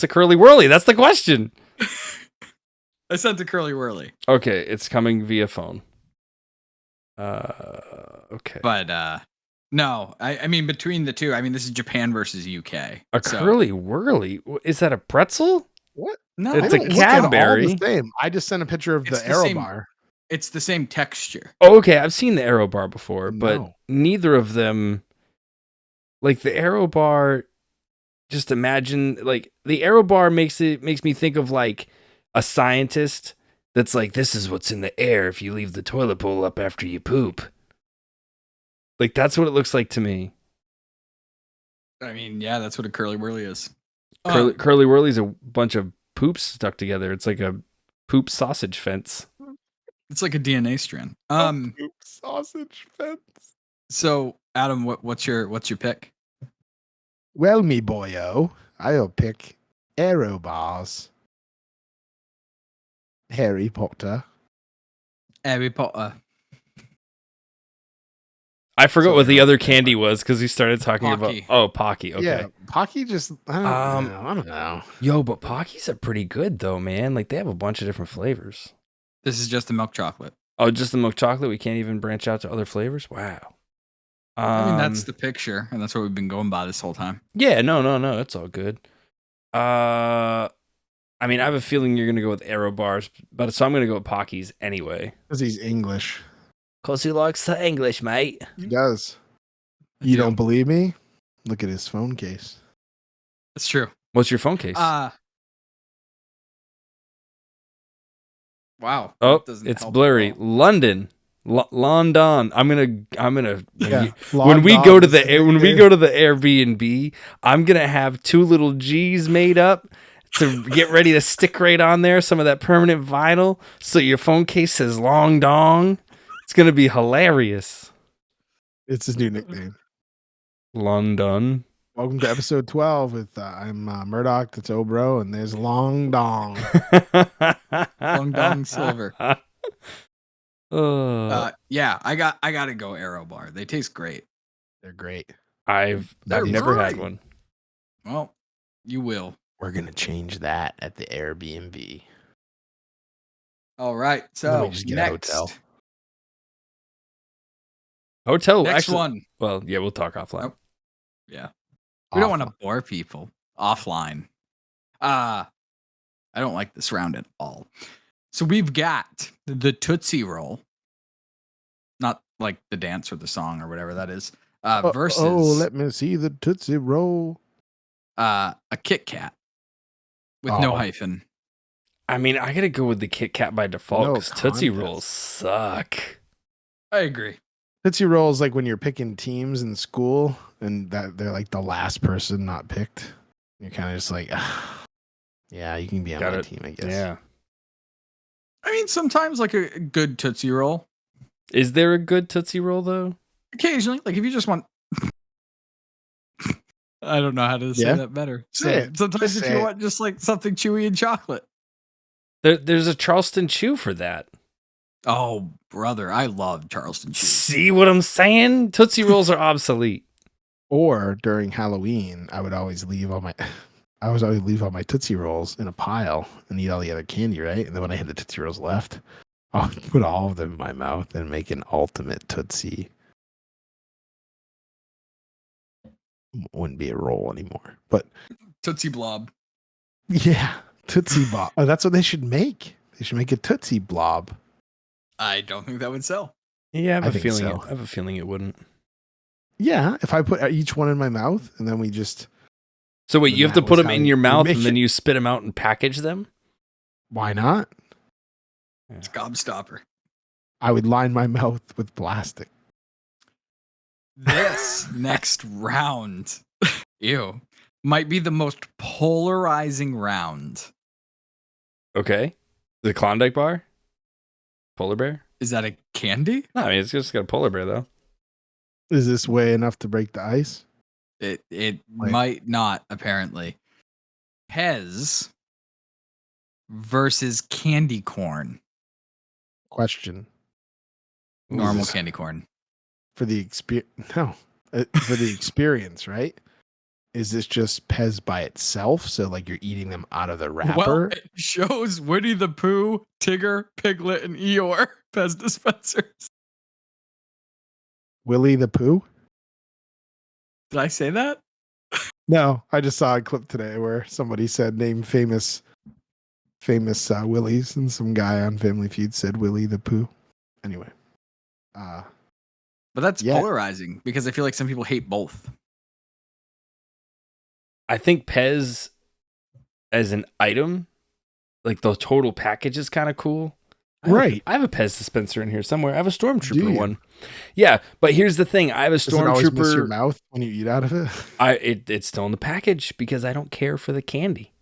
curly whirly? That's the question. I sent a curly whirly. Okay, it's coming via phone. Okay. But no, I mean between the two, I mean this is Japan versus UK. A curly whirly? Is that a pretzel? What? No, It's They a don't look at all Cadbury. the same. I just sent a picture of It's the the Aero same- bar. it's the same texture. Oh, okay, I've seen the Aero bar before, but No. neither of them. Like the Aero bar, just imagine like the Aero bar makes me think of like a scientist that's like, this is what's in the air if you leave the toilet bowl up after you poop. Like that's what it looks like to me. I mean, yeah, that's what a curly whirly is. Curly whirly's a bunch of poops stuck together. It's like a poop sausage fence. It's like a DNA strand. Poop sausage fence. So Adam, what's your pick? Well, me boyo, I'll pick Aero bars. Harry Potter. Harry Potter. I forgot So what the I other don't- candy was because he started talking Pocky. about Pocky. Okay. Yeah, Pocky just I don't know. Yo, but Pockies are pretty good though, man. Like they have a bunch of different flavors. This is just the milk chocolate. Oh, just the milk chocolate. We can't even branch out to other flavors. Wow. I mean, that's the picture, and that's what we've been going by this whole time. Yeah, no, it's all good. I mean, I have a feeling you're gonna go with Aero bars, but so I'm gonna go with Pockies anyway. Because he's English. Cause he likes the English, mate. He does. You don't believe me? Look at his phone case. That's true. What's your phone case? Wow. Oh, that doesn't it's help blurry. at all. London, London. I'm gonna. Yeah. When we go to the Airbnb, I'm gonna have two little G's made up to get ready to stick right on there some of that permanent vinyl so your phone case says long dong. It's going to be hilarious. It's his new nickname. London. Welcome to episode 12 with I'm Murdock, that's Obro, and there's Long Dong. Long Dong Silver. Uh, Yeah, I gotta go Aero Bar. They taste great. They're great. I've They're never had great. one. Well, you will. We're going to change that at the Airbnb. All right. Let So me just get a next, hotel. Hotel. next actually, one. well, yeah, we'll talk offline. Oh. Yeah, we don't want to bore people offline. I don't like this round at all. So we've got the Tootsie Roll, not like the dance or the song or whatever that is. Versus let me see the Tootsie Roll. a Kit Kat with no hyphen. I mean, I gotta go with the Kit Kat by default No because Tootsie contest. Rolls suck. I agree. Tootsie Roll is like when you're picking teams in school and that they're like the last person not picked. You're kind of just like, yeah, you can be on Got my it. team, I guess. Yeah. I mean, sometimes like a good Tootsie Roll. Is there a good Tootsie Roll though? Occasionally, like if you just want. I don't know how to say Yeah? that better. Say it. Sometimes Just if say you it. want just like something chewy and chocolate. There's a Charleston Chew for that. Oh, brother, I love Charleston cheese. See what I'm saying? Tootsie Rolls are obsolete. Or during Halloween, I would always leave all my Tootsie Rolls in a pile and eat all the other candy, right? And then when I had the Tootsie Rolls left, I would put all of them in my mouth and make an ultimate Tootsie. Wouldn't be a roll anymore. But Tootsie Blob. yeah, Tootsie Blob. Oh, that's what they should make. They should make a Tootsie Blob. I don't think that would sell. Yeah, I think so. I have a feeling it wouldn't. Yeah, if I put each one in my mouth and then we just... So wait, Then you have to that put was them how in we your mouth make and then it. you spit them out and package them? Why not? It's Gobstopper. I would line my mouth with plastic. This next round, ew, might be the most polarizing round. Okay. The Klondike bar? Polar bear? Is that a candy? No, I mean, it's just got a polar bear, though. Is this way enough to break the ice? It Wait. might not, apparently. Pez versus candy corn. Question. Normal this? candy corn. For the experience, no, for the experience, right? Is this just Pez by itself? So like you're eating them out of the wrapper? Well, it shows Winnie the Pooh, Tigger, Piglet, and Eeyore Pez dispensers. Willie the Pooh? Did I say that? No, I just saw a clip today where somebody said name famous Willies, and some guy on Family Feud said Willie the Pooh. Anyway, But that's Yeah. polarizing because I feel like some people hate both. I think Pez as an item, like the total package is kind of cool. Right. I have a Pez dispenser in here somewhere. I have a Do Stormtrooper you? one. Yeah, but here's the thing. I have a does it always miss your Stormtrooper. mouth when you eat out of it? It's still in the package because I don't care for the candy.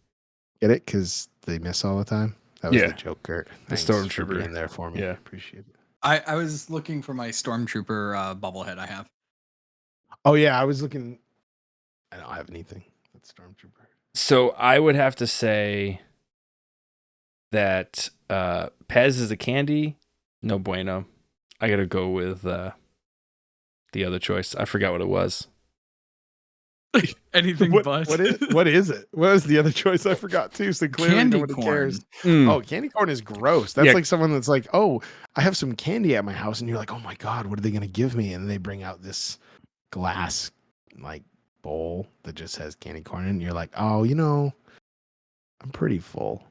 Get it? Because they miss all the time. That was Yeah. the joke, Kurt. The Thanks for Stormtrooper. being there for me. Yeah. Appreciate it. I was looking for my Stormtrooper bobblehead I have. Oh yeah, I was looking. I don't have anything. That's Stormtrooper. So I would have to say that Pez is a candy. No bueno. I got to go with the other choice. I forgot what it was. Anything What, but. what is it? What is the other choice? I forgot too. So clearly Candy nobody corn. cares. Mm. Oh, candy corn is gross. That's Yeah. like someone that's like, oh, I have some candy at my house, and you're like, oh my god, what are they gonna give me? And they bring out this glass like bowl that just has candy corn in it, and you're like, oh, I'm pretty full.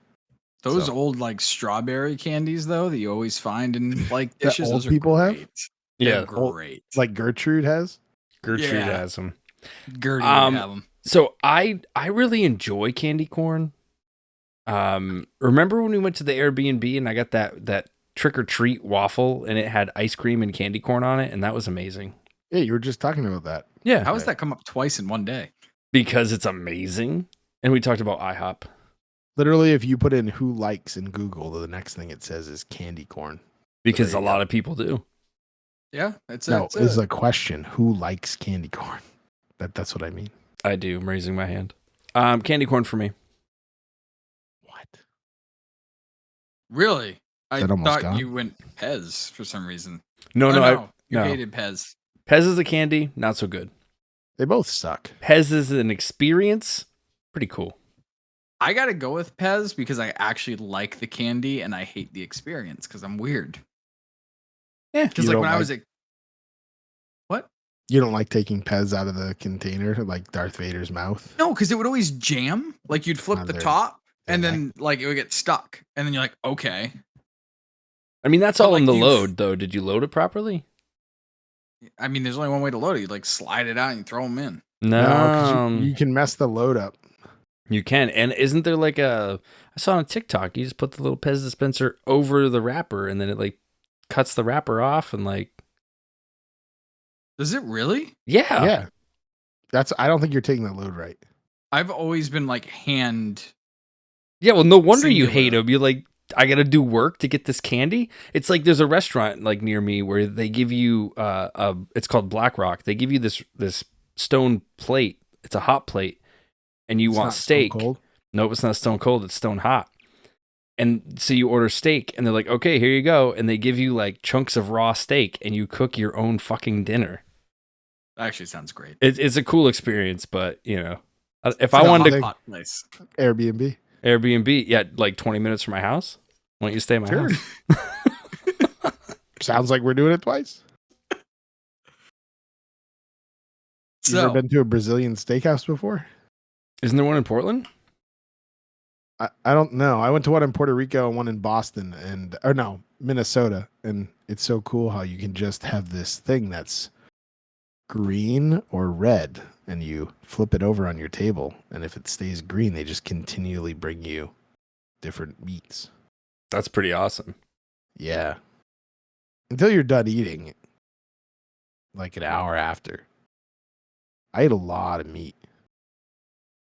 Those So- old like strawberry candies though that you always find in like That dishes. old Those are people have? great. Yeah, They're old- great. Like Gertrude has. Gertrude Yeah. has them. Gertie Um, would have them. So I really enjoy candy corn. Remember when we went to the Airbnb and I got that trick or treat waffle and it had ice cream and candy corn on it, and that was amazing. Yeah, you were just talking about that. Yeah, How does that come up twice in one day? because it's amazing. And we talked about IHOP. Literally, if you put in "who likes" in Google, the next thing it says is candy corn. Because there a you lot go. of people do. Yeah, it's No, it's it's a question. Who likes candy corn? That's what I mean. I do. I'm raising my hand. Candy corn for me. What? really. I That almost thought gone? you went Pez for some reason. No, Oh, no, no, you no. hated Pez. Pez is a candy, not so good. They both suck. Pez is an experience, pretty cool. I gotta go with Pez because I actually like the candy and I hate the experience because I'm weird. Yeah, Because You like don't when I like- was a what? You don't like taking Pez out of the container like Darth Vader's mouth? No, because it would always jam. Like you'd flip On the their- top and their then like it would get stuck, and then you're like, okay. I mean, that's But, all in like, the you- load, though. Did you load it properly? I mean, there's only one way to load it. You like slide it out and you throw them in. No, 'cause you can mess the load up. you can. And isn't there like I saw on TikTok, you just put the little Pez dispenser over the wrapper and then it like cuts the wrapper off and like, Does it really? yeah. Yeah. I don't think you're taking the load right. I've always been like hand. Yeah, well, no wonder you Singular. hate them. You're like, I gotta do work to get this candy. It's like there's a restaurant like near me where they give you it's called Black Rock. They give you this stone plate. It's a hot plate, and you It's want not Stone steak. Cold. Nope, it's not stone cold. It's stone hot. And so you order steak, and they're like, okay, here you go, and they give you like chunks of raw steak, and you cook your own fucking dinner. That actually sounds great. It's a cool experience, but you know, if a I wanted hot to Hot place. Airbnb. Airbnb, yeah, like 20 minutes from my house. Why don't you stay at my Sure. house? Sounds like we're doing it twice. You ever So been to a Brazilian steakhouse before? Isn't there one in Portland? I don't know. I went to one in Puerto Rico and one in Boston or no, Minnesota. And it's so cool how you can just have this thing that's green or red and you flip it over on your table. And if it stays green, they just continually bring you different meats. That's pretty awesome. Yeah. Until you're done eating, like an hour after. I ate a lot of meat.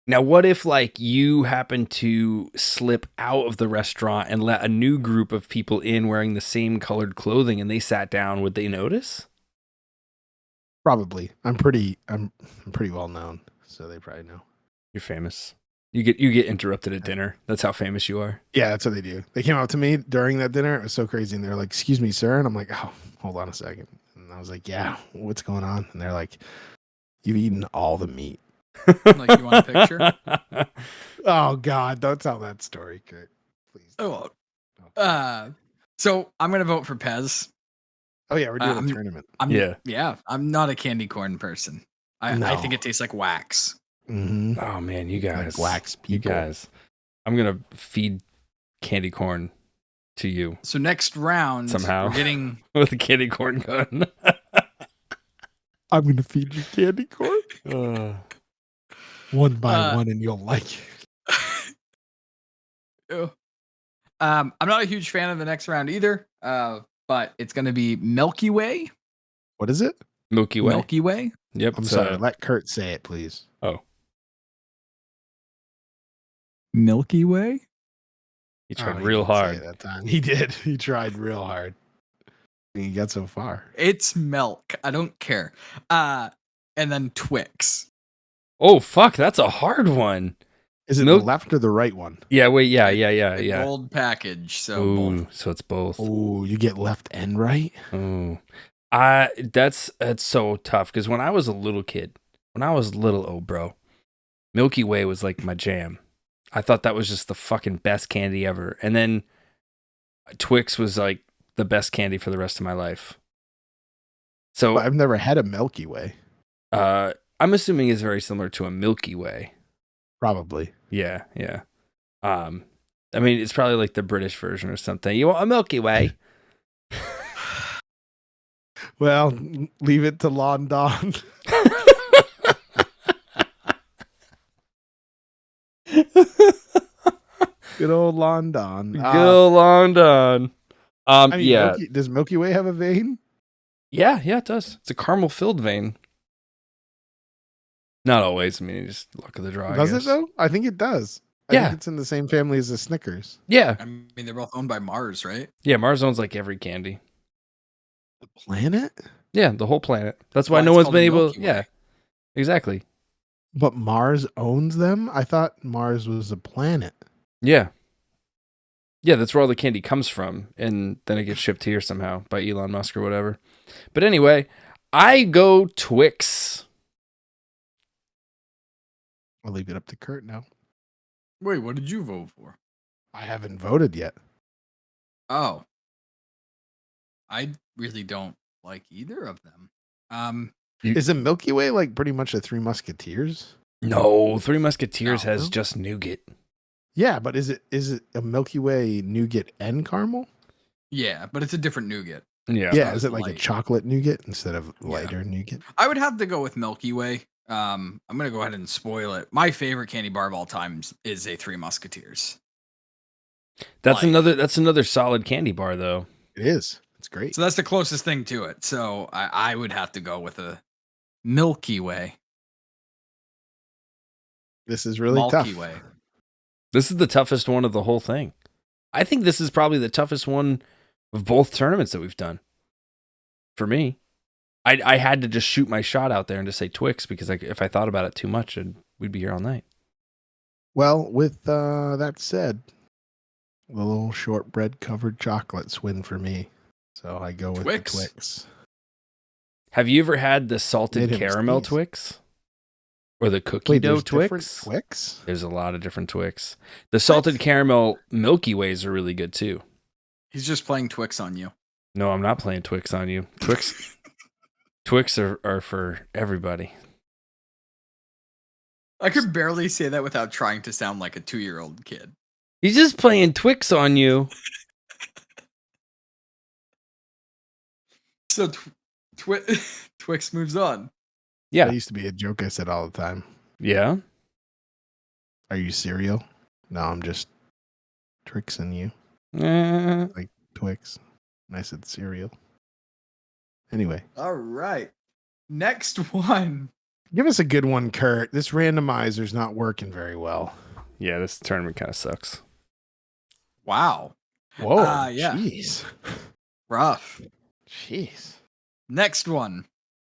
Now, what if like you happen to slip out of the restaurant and let a new group of people in wearing the same colored clothing and they sat down? Would they notice? Probably. I'm pretty well known, so they probably know. You're famous. You get interrupted at dinner. That's how famous you are. Yeah, that's what they do. They came up to me during that dinner. It was so crazy. And they're like, "Excuse me, sir." And I'm like, "Oh, hold on a second." And I was like, "Yeah, what's going on?" And they're like, "You've eaten all the meat." like you want a picture? Oh God, don't tell that story, Kurt. Please. Oh, so I'm gonna vote for Pez. Oh yeah, we're doing I'm- a tournament. Yeah. I'm not a candy corn person. I think No. it tastes like wax. Mm-hmm. Oh man, you guys, Like wax you people. guys. I'm gonna feed candy corn to you So next round, Somehow. we're getting with a candy corn gun. I'm gonna feed you candy corn one by one, and you'll like it. Ew. I'm not a huge fan of the next round either. But it's gonna be Milky Way. What is it? Milky Way. Milky Way. Yep. I'm it's, sorry. Let Kurt say it, please. Milky Way. He tried Oh, real didn't say hard. it that time. He did. He tried real hard. And he got so far. It's milk. I don't care. And then Twix. Oh fuck, that's a hard one. Is it Milk- the left or the right one? Yeah. Wait. Yeah. The gold package. So both. Ooh, so it's both. Oh, you get left and right? Ooh. That's so tough because when I was a little kid, bro, Milky Way was like my jam. I thought that was just the fucking best candy ever. And then Twix was like the best candy for the rest of my life. So Well, I've never had a Milky Way. I'm assuming it's very similar to a Milky Way. Probably. Yeah. I mean, it's probably like the British version or something. You want a Milky Way? Well, leave it to London. Good old London. Go London. I mean, Yeah. Does Milky Way have a vein? Yeah, it does. It's a caramel filled vein. Not always. I mean, just luck of the draw. I Does guess. it though? I think it does. I Yeah. think it's in the same family as the Snickers. Yeah. I mean, they're both owned by Mars, right? Yeah, Mars owns like every candy. The planet? Yeah, the whole planet. That's why Why no it's one's called been the able. Milky Way. Yeah, exactly. But Mars owns them? I thought Mars was a planet. Yeah. Yeah, that's where all the candy comes from. And then it gets shipped here somehow by Elon Musk or whatever. But anyway, I go Twix. I'll leave it up to Kurt now. Wait, what did you vote for? I haven't voted yet. Oh. I really don't like either of them. Is a Milky Way like pretty much a Three Musketeers? No, Three Musketeers No. has just nougat. Yeah, but is it a Milky Way nougat and caramel? Yeah, but it's a different nougat. Yeah. Yeah, not is it like a light. chocolate nougat instead of lighter nougat? I would have to go with Milky Way. I'm gonna go ahead and spoil it. My favorite candy bar of all time is a Three Musketeers. That's Like- another solid candy bar though. It is. It's great. So that's the closest thing to it. So I would have to go with a Milky Way. This is really Milky tough. Way. This is the toughest one of the whole thing. I think this is probably the toughest one of both tournaments that we've done. For me. I had to just shoot my shot out there and just say Twix because if I thought about it too much, we'd be here all night. Well, with that said, the little shortbread covered chocolates win for me. So I go with Twix? the Twix. Have you ever had the salted Made him caramel sneeze. Twix? Or the cookie dough there's different Twix? Twix? There's a lot of different Twix. The salted caramel Milky Ways are really good too. He's just playing Twix on you. No, I'm not playing Twix on you. Twix are for everybody. I could barely say that without trying to sound like a 2-year-old kid. He's just playing Twix on you. So Twix moves on. Yeah. That used to be a joke I said all the time. Yeah. Are you cereal? No, I'm just trixing you. Eh. Twix. And I said cereal. Anyway, All right. Next one. give us a good one, Kurt. This randomizer's not working very well. Yeah, this tournament kind of sucks. Wow. Whoa. Yeah. Jeez. Rough. Jeez. Next one.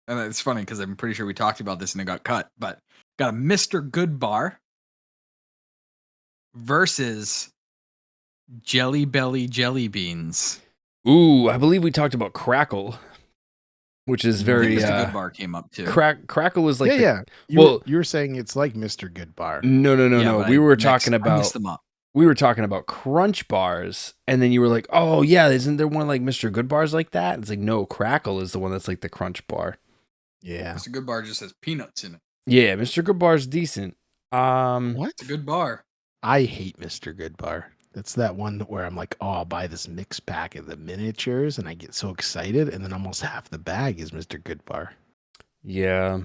And it's funny because I'm pretty sure we talked about this and it got cut, but got a Mr. Good Bar versus Jelly Belly Jelly Beans. Ooh, I believe we talked about Crackle, which is I very think Mr. Good Bar came up too. Crackle is like yeah. You were saying it's like Mr. Good Bar. No. Yeah, but We were I talking mixed about them up. Crunch bars, and then you were like, "Oh yeah, isn't there one like Mr. Good Bars like that?" It's like, no, Crackle is the one that's like the Crunch bar. Yeah. Mr. Good Bar just has peanuts in it. Yeah, Mr. Good Bar is decent. What? It's a good bar. I hate Mr. Good Bar. That's that one where I'm like, oh, I'll buy this mix pack of the miniatures, and I get so excited, and then almost half the bag is Mr. Good Bar. Yeah.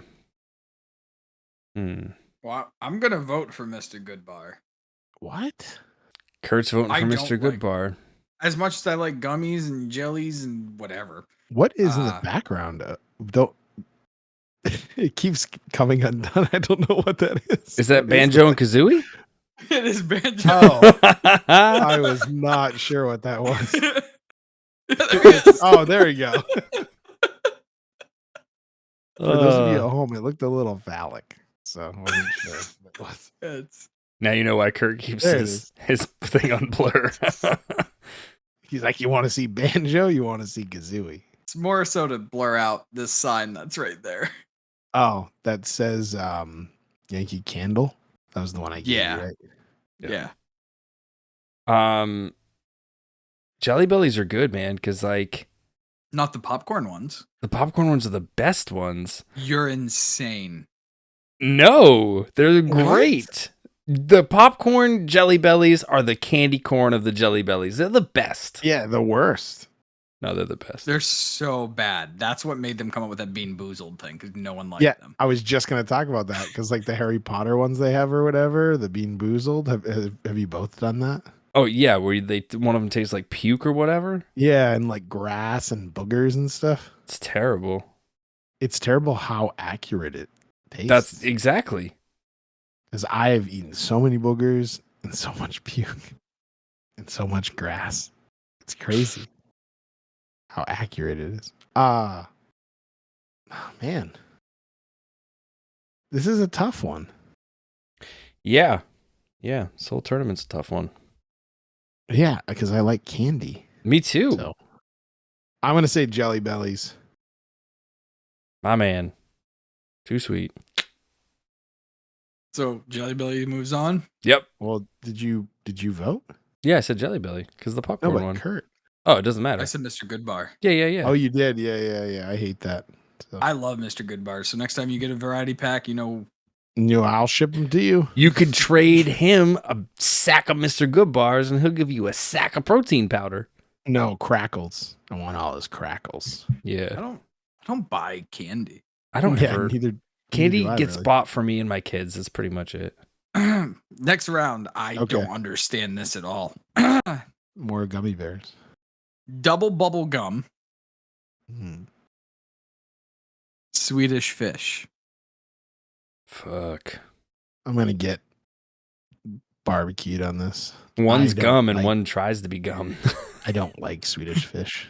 Well, I'm gonna vote for Mr. Good Bar. What? Kurt's voting I for don't Mr. Good like- Bar. As much as I like gummies and jellies and whatever. What is in the background? Don't. It keeps coming undone. I don't know what that is. Is that What Banjo and Kazooie? It is banjo. Oh, I was not sure what that was. There he is. Oh, there you go. For those of you at home, it looked a little phallic, so I wasn't sure what it was. It's Now you know why Kurt keeps There it his thing on blur. He's like, you want to see Banjo? You want to see Kazooie? it's more so to blur out this sign that's right there. Oh, that says Yankee Candle. That was the one I gave Yeah. you, right? Yeah. Jelly Bellies are good, man, because like Not the popcorn ones. the popcorn ones are the best ones. You're insane. No, they're What? great. The popcorn Jelly Bellies are the candy corn of the Jelly Bellies. They're the best. Yeah, the worst. No, they're the best. They're so bad. That's what made them come up with that Bean Boozled thing because no one liked Yeah, them. I was just gonna talk about that because like the Harry Potter ones they have or whatever, the Bean Boozled. Have you both done that? Oh yeah, where one of them tastes like puke or whatever. Yeah, and like grass and boogers and stuff. It's terrible. It's terrible how accurate it tastes. That's exactly. Because I have eaten so many boogers and so much puke and so much grass. It's crazy how accurate it is. Oh, man. This is a tough one. Yeah. Yeah. Soul Tournament's a tough one. Yeah, because I like candy. Me too. So I'm going to say Jelly Bellies. My man. Too sweet. So Jelly Belly moves on. Yep. Well, did you vote? Yeah, I said Jelly Belly because the No, popcorn but one. Kurt. Oh, it doesn't matter. I said Mr. Goodbar. Yeah. Oh, you did? Yeah. I hate that. So. I love Mr. Goodbar. So next time you get a variety pack, I'll ship them to you. You could trade him a sack of Mr. Good bars and he'll give you a sack of protein powder. No, crackles. I want all his crackles. Yeah. I don't buy candy. I don't Yeah, ever. neither Candy do I, gets really. bought for me and my kids. That's pretty much it. Next round, I Okay. don't understand this at all. More gummy bears. Double bubble gum, Hmm. Swedish fish. Fuck. I'm gonna get barbecued on this. One's I don't gum and like- one tries to be gum. I don't like Swedish fish.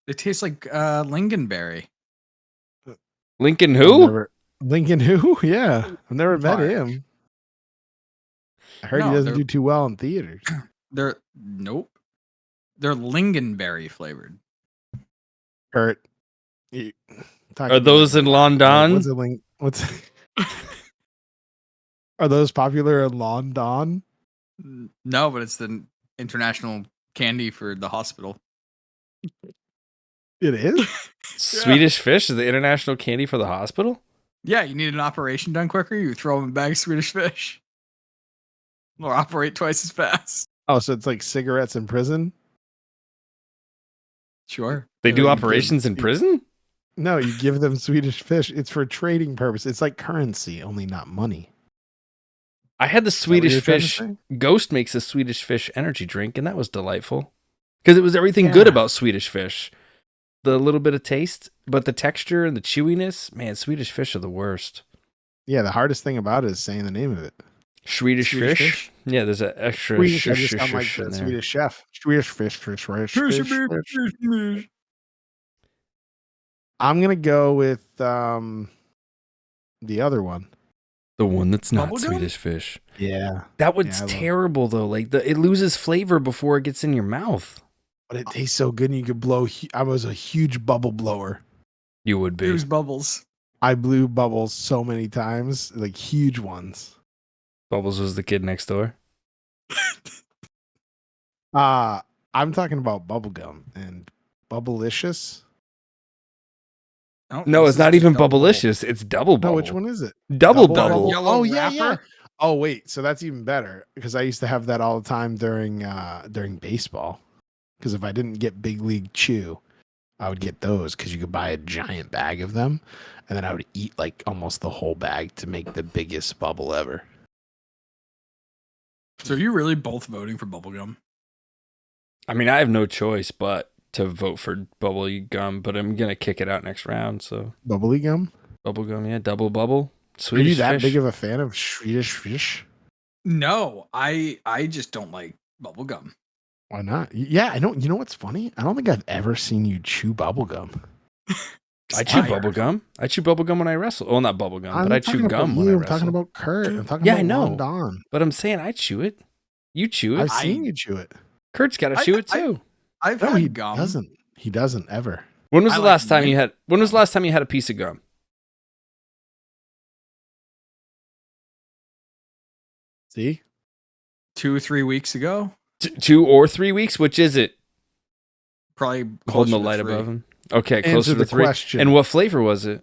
They taste like lingonberry. Lincoln who? Lincoln who? Yeah, I've never met Mark. him. I heard No, he doesn't they're- do too well in theaters. They're lingonberry flavored. Kurt, Are those in London? What's Are those popular in London? No, but it's the international candy for the hospital. It is. Swedish fish is the international candy for the hospital? Yeah, you need an operation done quicker. You throw them in a bag of Swedish fish. Or operate twice as fast. Oh, so it's like cigarettes in prison? Sure. They do you operations in prison? No, you give them Swedish fish. It's for trading purpose. It's like currency, only not money. I had the what Swedish you're trying to fish. say? Ghost makes a Swedish fish energy drink, and that was delightful. Because it was everything good Yeah. about Swedish fish. The little bit of taste, but the texture and the chewiness, man, Swedish fish are the worst. Yeah, the hardest thing about it is saying the name of it. Swedish Swedish fish? fish? Yeah, there's an extra Swedish, I shush, just shush, sound like shush the in there. Swedish chef. Swedish fish. I'm gonna go with the other one. The one that's not Bubblegum? Swedish fish. Yeah, That one's I love- terrible though. Like it loses flavor before it gets in your mouth. but it tastes so good, and you could blow. I was a huge bubble blower. You would be. Use bubbles. I blew bubbles so many times, like huge ones. Bubbles was the kid next door. I'm talking about bubblegum and Bubblicious. No, this it's is not just even double Bubblicious. It's double No, bubble. which one is it? Double Double bubble. bubble. Yellow Oh yeah, yeah. wrapper? Oh wait, so that's even better because I used to have that all the time during baseball. Because if I didn't get Big League Chew, I would get those because you could buy a giant bag of them, and then I would eat like almost the whole bag to make the biggest bubble ever. So are you really both voting for bubblegum? I mean, I have no choice but to vote for bubble gum, but I'm gonna kick it out next round. So Bubbly gum? bubble gum, yeah, double bubble. Are Swedish you that fish. big of a fan of Swedish fish? No, I just don't like bubblegum. Why not? Yeah, I don't. You know what's funny? I don't think I've ever seen you chew bubble gum. I chew Tired. bubble gum. I chew bubble gum when I wrestle. Well, not bubble gum, I'm but I not chew talking about gum when you. I I'm wrestle. talking about Kurt. I'm talking Yeah, about I know. London. But I'm saying I chew it. You chew it. I've seen you chew it. Kurt's got to chew it too. I've No, had he gum. doesn't. He doesn't ever. When was I the like last time you mint had? When was the last time you had a piece of gum? See? 2 or 3 weeks ago. 2 or 3 weeks? Which is it? Probably Holding closer the to light 3. above him. Okay, Answer closer to the 3. question. And what flavor was it?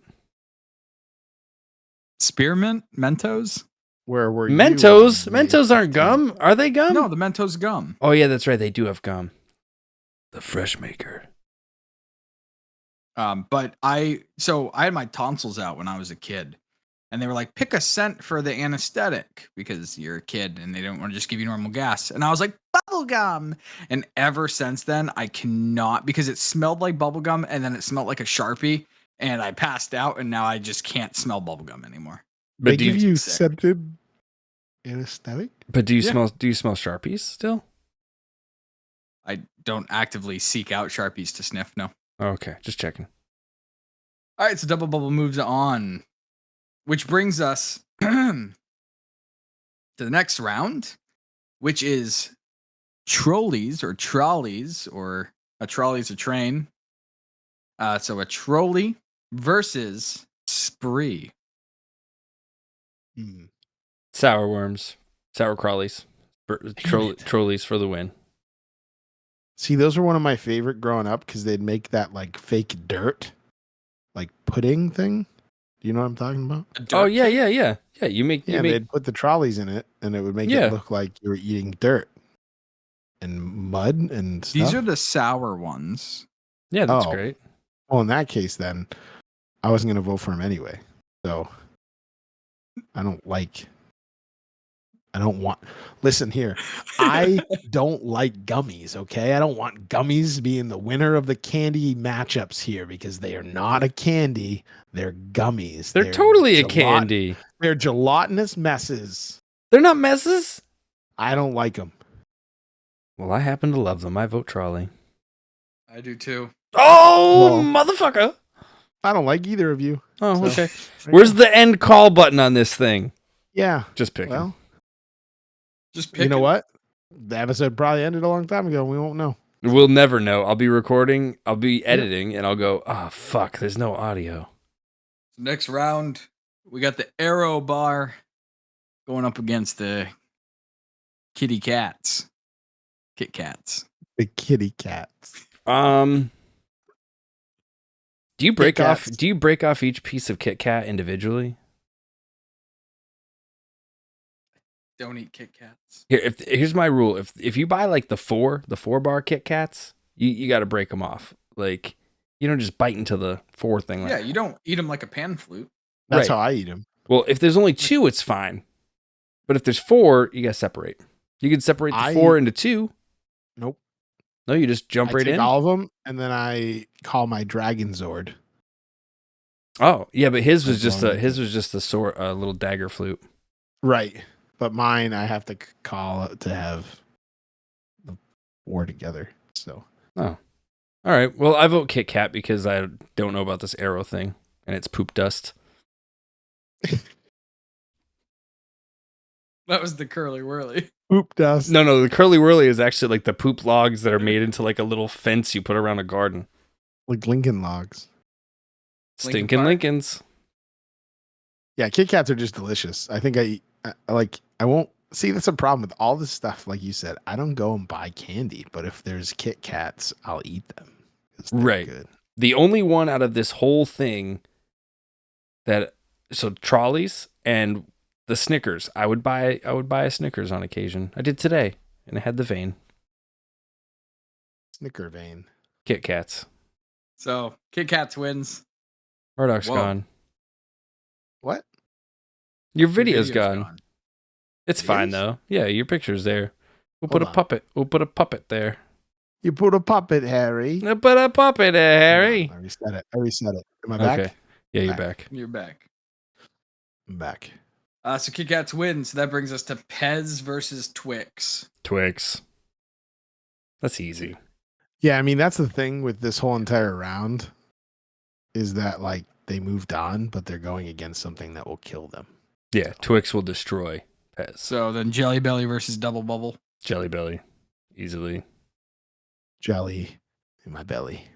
Spearmint, Mentos. Where were you? Mentos. when Mentos aren't gum. Are they gum? No, the Mentos gum. Oh yeah, that's right. They do have gum. The fresh maker. But I had my tonsils out when I was a kid, and they were like, pick a scent for the anesthetic because you're a kid and they don't want to just give you normal gas. And I was like, bubblegum. And ever since then, I cannot, because it smelled like bubblegum and then it smelled like a Sharpie, and I passed out, and now I just can't smell bubblegum anymore. They But do give you, you sick. scented Anesthetic? But do you Yeah. smell Sharpies still? I don't actively seek out Sharpies to sniff, no. Okay, just checking. All right, so Double Bubble moves on, which brings us to the next round, which is trolleys or trolleys, or a trolley's a train. So a trolley versus spree. Sour worms, sour crawlies, trolleys for the win. See, those were one of my favorite growing up because they'd make that like fake dirt, like pudding thing. Do you know what I'm talking about? Oh yeah. Yeah. They'd put the trolleys in it, and it would make it look like you were eating dirt and mud and stuff. These are the sour ones. Yeah, that's great. Well, in that case, then I wasn't going to vote for him anyway. So I don't want. Listen here, I don't like gummies. Okay, I don't want gummies being the winner of the candy matchups here because they are not a candy. They're gummies. They're totally a candy. They're gelatinous messes. They're not messes. I don't like them. Well, I happen to love them. I vote trolley. I do too. Oh, motherfucker! I don't like either of you. Oh, okay. Where's the end call button on this thing? Yeah, just pick. Well, just pick. You know what? The episode probably ended a long time ago. We won't know. We'll never know. I'll be recording. I'll be editing, and I'll go. Oh fuck! There's no audio. Next round, we got the arrow bar going up against the kitty cats. Kit Kats. The kitty cats. Do you break off each piece of Kit Kat individually? Don't eat Kit Kats. Here's my rule. If you buy like the four bar Kit Kats, you got to break them off. Like you don't just bite into the four thing. Yeah, you don't eat them like a pan flute. That's how I eat them. Well, if there's only two, it's fine. But if there's four, you got to separate. You can separate the four into two. Nope. No, you just jump right in. All of them, and then I call my Dragon Zord. Oh yeah, but his was just a little dagger flute. Right, but mine I have to call to have the four together. So. Oh, all right. Well, I vote Kit Kat because I don't know about this arrow thing, and it's poop dust. That was the curly whirly. Poop dust. No, the curly whirly is actually like the poop logs that are made into like a little fence you put around a garden. Like Lincoln logs. Stinking Lincolns. Yeah, Kit Kats are just delicious. I think I won't see. That's a problem with all this stuff. Like you said, I don't go and buy candy, but if there's Kit Kats, I'll eat them. Right. Good. The only one out of this whole thing so trolleys and the Snickers. I would buy a Snickers on occasion. I did today, and it had the vein. Snicker vein. Kit Kats. So Kit Kats wins. Murdock's gone. What? Your video's gone. It's fine though. Yeah, your picture's there. We'll put a puppet. We'll put a puppet there. You put a puppet, Harry. We'll put a puppet there, Harry. I reset it. Am I back? Okay. Yeah, you're back. You're back. I'm back. So Kit Kats wins. So that brings us to Pez versus Twix. Twix. That's easy. Yeah, I mean that's the thing with this whole entire round is that like they moved on, but they're going against something that will kill them. Yeah, Twix will destroy Pez. So then Jelly Belly versus Double Bubble. Jelly Belly, easily. Jelly in my belly.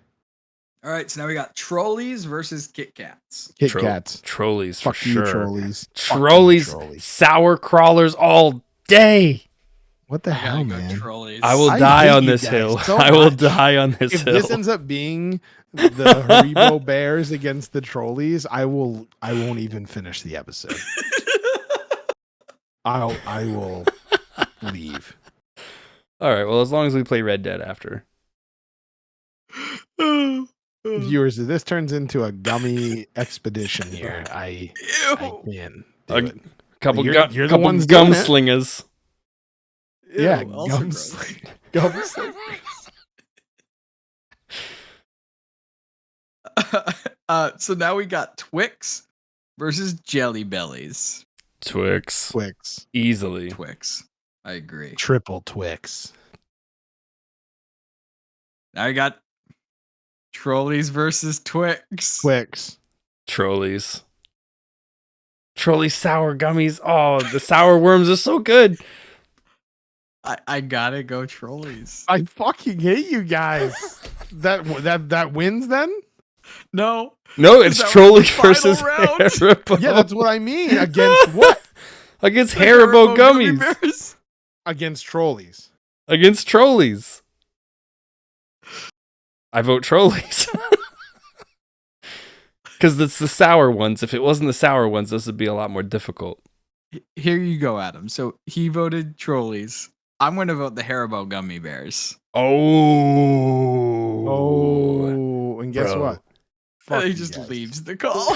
All right, so now we got Trolleys versus Kit Kats. Kit Kats. Trolleys Fuck for you, sure. Trolleys. Trolleys, sour crawlers all day. What the hell, man? Trolleys. I will die on this hill. I will die on this hill. If this ends up being the Haribo Bears against the Trolleys, I won't even finish the episode. I will leave. All right. Well, as long as we play Red Dead after. Viewers, if this turns into a gummy expedition here, I can do it. Couple you're the ones gunslingers. Yeah, gunslingers. So now we got Twix versus Jelly Bellies. Twix. Twix. Easily. Twix. I agree. Triple Twix. Now I got Trolleys versus Twix. Twix. Trolleys. Trolley sour gummies. Oh, the sour worms are so good. I gotta go Trolleys. I fucking hate you guys. that wins then? No. No, it's That was Trolley the final versus round. Haribo. Yeah, that's what I mean. Against what? Against The Haribo gummy gummies. bears. Against Trolleys. Against Trolleys. I vote Trolleys. Because it's the sour ones. If it wasn't the sour ones, this would be a lot more difficult. Here you go, Adam. So he voted Trolleys. I'm going to vote the Haribo gummy bears. Oh. Oh, and guess Bro. what? And he you just guys. leaves the call.